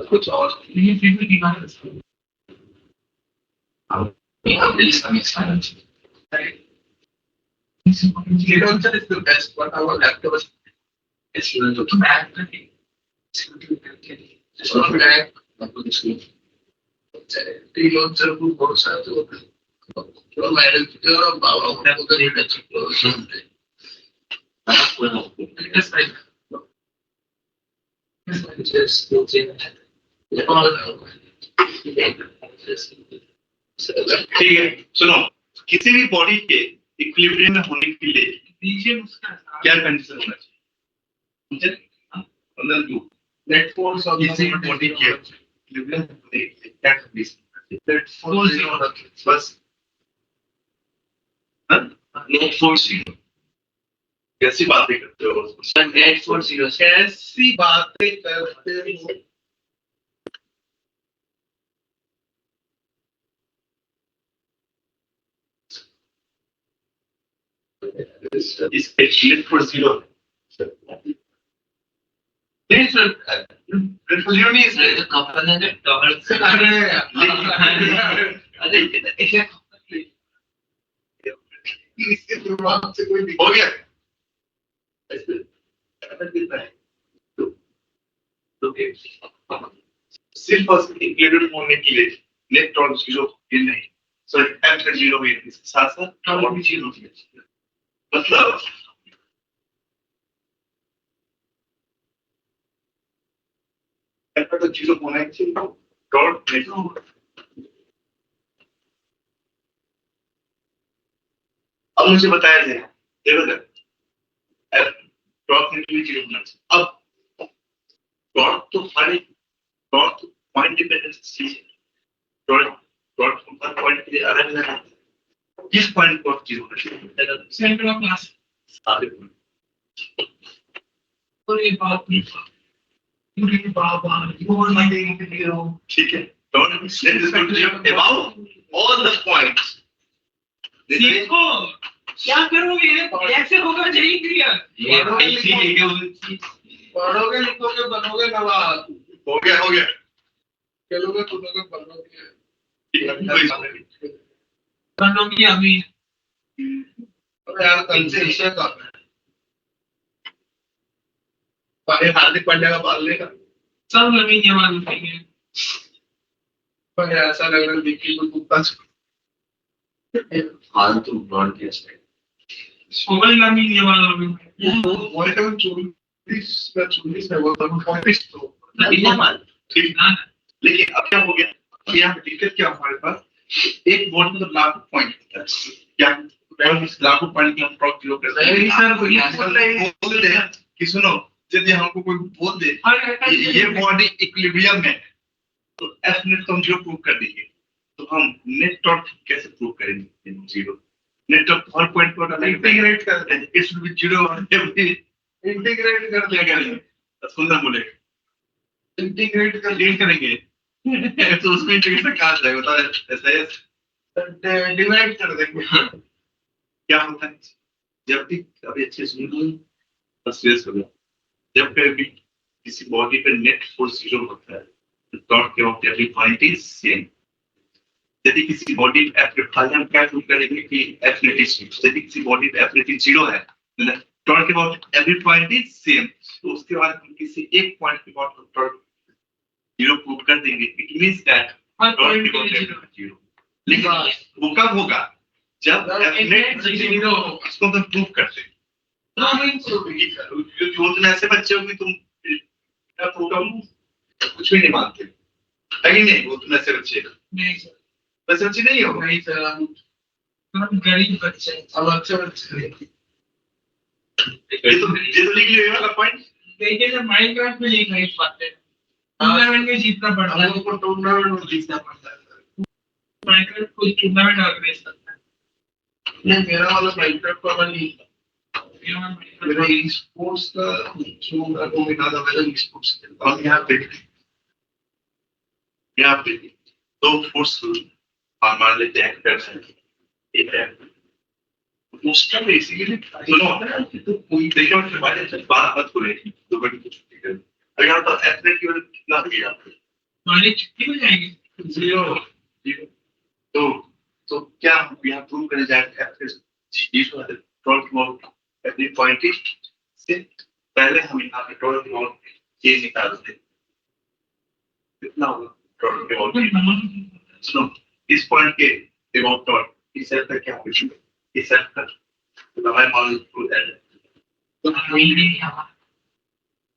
कुछ और ये फिर भी दिखाना है। Agriculture is the best, but our leftovers is to back the thing. So back agriculture को बहुत सारा तो मैंने जो बाबा उन्हें को नहीं बच्चे को सुनते it's like it's like just coaching ठीक है। सुनो, किसी भी बॉडी के इक्विलिब्रियम में होने के लिए रीजन उसका क्या कंडीशन होना चाहिए? अंदर जो net force of किसी भी बॉडी के इक्विलिब्रियम होने के लिए क्या कंडीशन? net force zero बस नेट फोर्स जीरो। कैसी बातें करते हो? सर नेट फोर्स जीरो कैसी बातें करते हो? इसके नेट फोर्स जीरो नहीं सर, नेट फोर्स जीरो नहीं है। कंपनी ने डॉलर से अरे इसके दिमाग से कोई हो गया सिर्फ इक्विलिब्रियम होने के लिए नेट टॉर्क जीरो नहीं, सो f का 0 भी इसके साथ साथ और भी 0 भी है। मतलब f का तो 0 होना ही चाहिए, डॉट नहीं होगा। अब मुझे बताया जाए देखो f डॉट में भी 0 होना चाहिए। अब डॉट तो पॉइंट डिपेंडेंस चीज है, डॉट हर पॉइंट के लिए अलग अलग है। किस पॉइंट पर 0 होना चाहिए? सेंटर ऑफ मास। सारे point। और ये बात नहीं पूरी बाबा वो नहीं वीडियो ठीक है, dot let this point 0 about all the points. देखो क्या करोगे कैसे होगा यही क्लियर पढ़ोगे लिखोगे बनोगे नवाब, हो गया खेलोगे कूदोगे बनोगे। ठीक है, कोई बात नहीं। बनोगे अभी अबे यार कल से विषय कर रहे हैं, भाई हार्दिक पांड्या का बाल लेगा, सब नवीन जवान उठेंगे। पर ऐसा लग रहा है विक्की को कुत्ता फालतू ब्रॉडकास्ट है। सोगल नवीन जवान अभी वो है 44 में वो तो 35 तो नवीन माल ठीक ना लेकिन अब क्या हो गया, अब यहाँ पे दिक्कत क्या हमारे पास, एक बोर्ड में तो लाखों पॉइंट होता है, क्या लाखों पॉइंट की हम टॉप 0 करते हैं। नहीं सर, ये बोल दे कि सुनो, यदि हमको कोई बोल दे ये बॉडी इक्विलिब्रियम में है, तो एफ नेट तो हम 0 प्रूव कर देंगे, तो हम नेट डॉट कैसे प्रूव करेंगे 0? नेट डॉट हर पॉइंट पर इंटीग्रेट कर दे, इट विल बी 0 और एवरी इंटीग्रेट कर क्या दे, करेंगे सुंदर बोले इंटीग्रेट कर लीड करेंगे तो उसमें इंटीग्रेशन कहाँ आ जाएगा बता ऐसा डिवाइड कर देंगे। क्या होता है जब भी अभी अच्छे सुन लो बस सीरियस हो गया, जब कभी किसी बॉडी पे नेट फोर्स 0 होता है तो डॉट के वक्त एवरी पॉइंट इज सेम। यदि किसी बॉडी पे एफ हम क्या प्रूव करेंगे कि एफ नेट इज 0, यदि किसी बॉडी पे एफ नेट 0 है डॉट के वक्त एवरी पॉइंट इज सेम, तो उसके बाद हम किसी एक पॉइंट के बाद डॉट 0 प्रूव कर देंगे, it means that her dot point के के लिए वक्त 0। लेकिन वो कब होगा जब एफ नेट 0 इसको हम प्रूव करते हैं। वो तुम ऐसे बच्चे हो कि तुम कुछ भी नहीं मानते, है नहीं? वो तुम ऐसे बच्चे नहीं सर, वैसे बच्चे नहीं हो। नहीं सर, हम गरीब बच्चे हैं। अब अच्छे बच्चे ये तो लिख लियो ये वाला पॉइंट। देखिए जब माइनक्राफ्ट में नहीं खरीद पाते टूर्नामेंट में जीतना पड़ता है, हमको टूर्नामेंट में जीतना पड़ता है। माइनक्राफ्ट कोई टूर्नामेंट ऑर्गेनाइज करता है। नहीं, मेरा वाला माइनक्राफ्ट का वाला नहीं, ये हमारा Minecraft मेरा ई स्पोर्ट्स का जो मेरे को मिला था, मेरा ई स्पोर्ट्स खेलता और यहाँ पे दो फोर्स और मान लेते हैं एक्टर्स हैं, ठीक है? उसका बेसिकली सुनो तो कोई देखो के बारे में बात मत करो तो बड़ी कुछ ठीक है। अगर यहाँ पर एथलेट की वजह कितना हो गया हमारी छुट्टी हो जाएगी 0 तो क्या हम यहाँ प्रूव करने जाएंगे athlete 0 dot mod every point से पहले हम यहाँ पे डॉट मॉड ये निकाल दें कितना होगा डॉट के मॉड। सुनो इस पॉइंट के अबाउट डॉट इस सेट का क्या कुछ इस सेट का तो हमारे मॉडल प्रूव है तो वही नहीं हमारा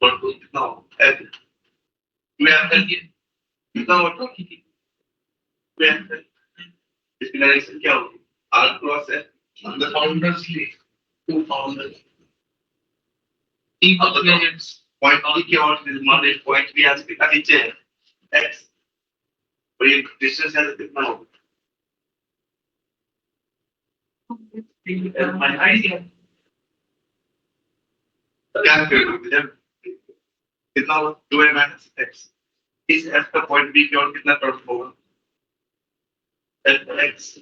डॉट को कितना होगा एफ कितना होगा इसकी डायरेक्शन क्या होगी आर क्रॉस है The founders league, 2 founders. Team of legends point B के और मान ले पॉइंट बी आज कितना नीचे है x और ये डिस्टेंस है कितना होगा माय आइडिया क्या करोगे जब कितना होगा 2a माइनस x इस f का पॉइंट बी के और कितना टॉट होगा x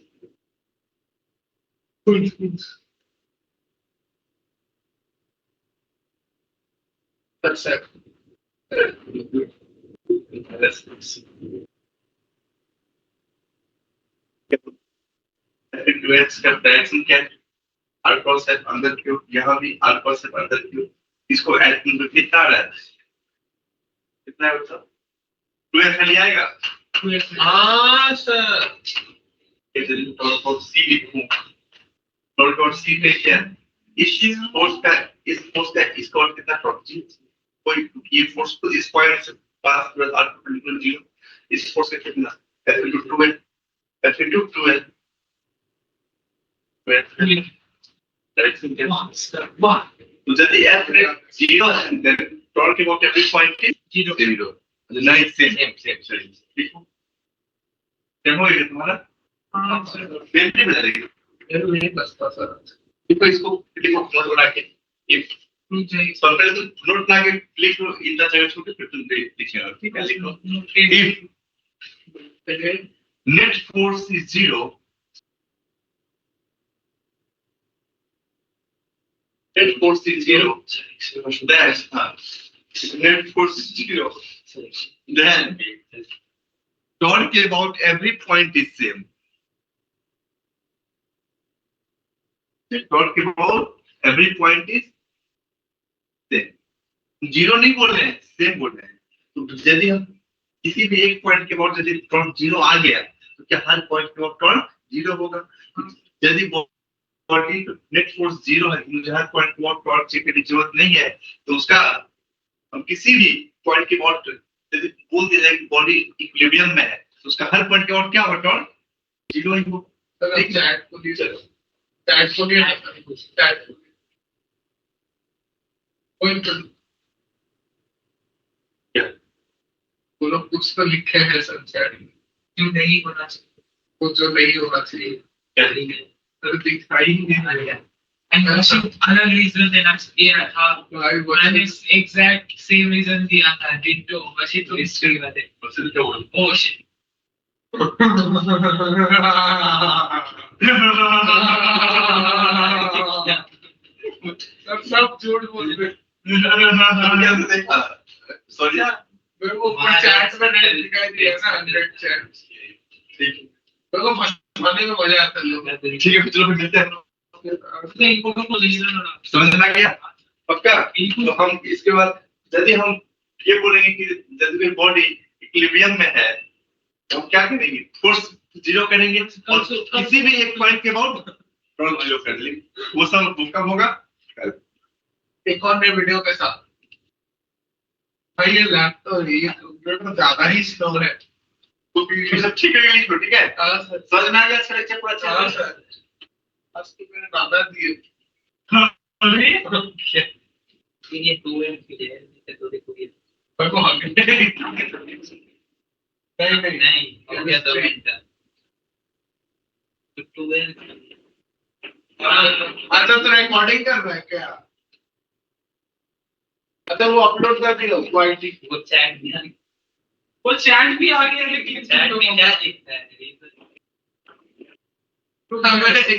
That's it. x का डायरेक्शन क्या है r क्रॉस f अंदर क्यों यहाँ भी r क्रॉस f अंदर क्यों इसको ऐड करके कितना आ रहा है कितना है मतलब 2f ले आएगा हाँ सर, डॉट डॉट सी लिखूं, डॉट डॉट सी पे क्या इस फोर्स का इसका और कितना डॉट जी कोई ये फोर्स को इस पॉइंट से पास प्लस आर परपेंडिकुलर 0 इस फोर्स का कितना F into 12 F into 12 तो यदि F rate 0 है then talk about every point is 0 नहीं same sorry देखो ये तुम्हारा सेम नहीं बता देगी ये नहीं बसता सर देखो इसको नोट बना के if सबसे तो नोट बना के लिख लो इन जगह छोटे फिर तुम लिखिएगा ठीक है लिखो if net force is 0 net force is 0 then net force is 0 then torque about every point is same the torque about every point is same 0 नहीं बोल रहे हैं same बोल रहे हैं तो यदि हम किसी भी एक पॉइंट के बाद यदि टॉर्क 0 आ गया तो क्या हर पॉइंट के बाद टॉर्क 0 होगा यदि बॉडी नेट फोर्स 0 है मुझे हर पॉइंट के बाद टॉर्क चेक करने की जरूरत नहीं है तो उसका हम किसी भी पॉइंट के बाद यदि बोल दिया जाए कि बॉडी इक्विलिब्रियम में है तो उसका हर पॉइंट के बाद क्या होगा टॉर्क 0 ही होगा चैट को वो लोग कुछ तो लिखे हैं सर चैट में जो नहीं होना चाहिए वो जो नहीं होना चाहिए तो दिखाई नहीं दिया and also अलग रीजन देना चाहिए था भाई मैंने एग्जैक्ट सेम रीजन दिया था डिटो वैसे तो हिस्ट्री वाले ओह शिट सब झूठ बोल रहे सॉरी मेरे को चैट में नहीं दिखाई दिया ना 100 चैट मेरे को फंसाने में मजा आता है लोग ठीक है चलो फिर मिलते हैं नहीं फोटो पोजीशन होना समझ में आ गया पक्का तो हम इसके बाद यदि हम ये बोलेंगे कि यदि बॉडी इक्विलिब्रियम में है तो हम क्या करेंगे फोर्स 0 करेंगे और किसी भी एक पॉइंट के बाद टॉर्क 0 कर लेंगे वो सब कब होगा एक और नए वीडियो के साथ भाई ये लैपटॉप ये कंप्यूटर तो ज्यादा ही स्लो है तो ये सब ठीक है लिखो ठीक है हाँ सर समझ में आ गया सर अच्छा पूरा हाँ अच्छा सर आज तो मैंने दादा दिए अरे ये 2m की है तो देखो ये मेरे को आगे नहीं नहीं हो गया 2 मिनट तो 2m अच्छा तो रिकॉर्डिंग कर रहा है क्या अच्छा वो अपलोड कर दिया क्वालिटी वो चैट भी आ गया लेकिन चैट में क्या दिखता है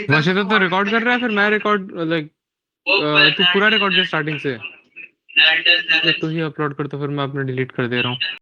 वैसे तो रिकॉर्ड कर रहा है फिर मैं रिकॉर्ड लाइक तू पूरा रिकॉर्ड कर स्टार्टिंग से That does तो ही अपलोड कर तो फिर मैं अपना डिलीट कर दे रहा हूँ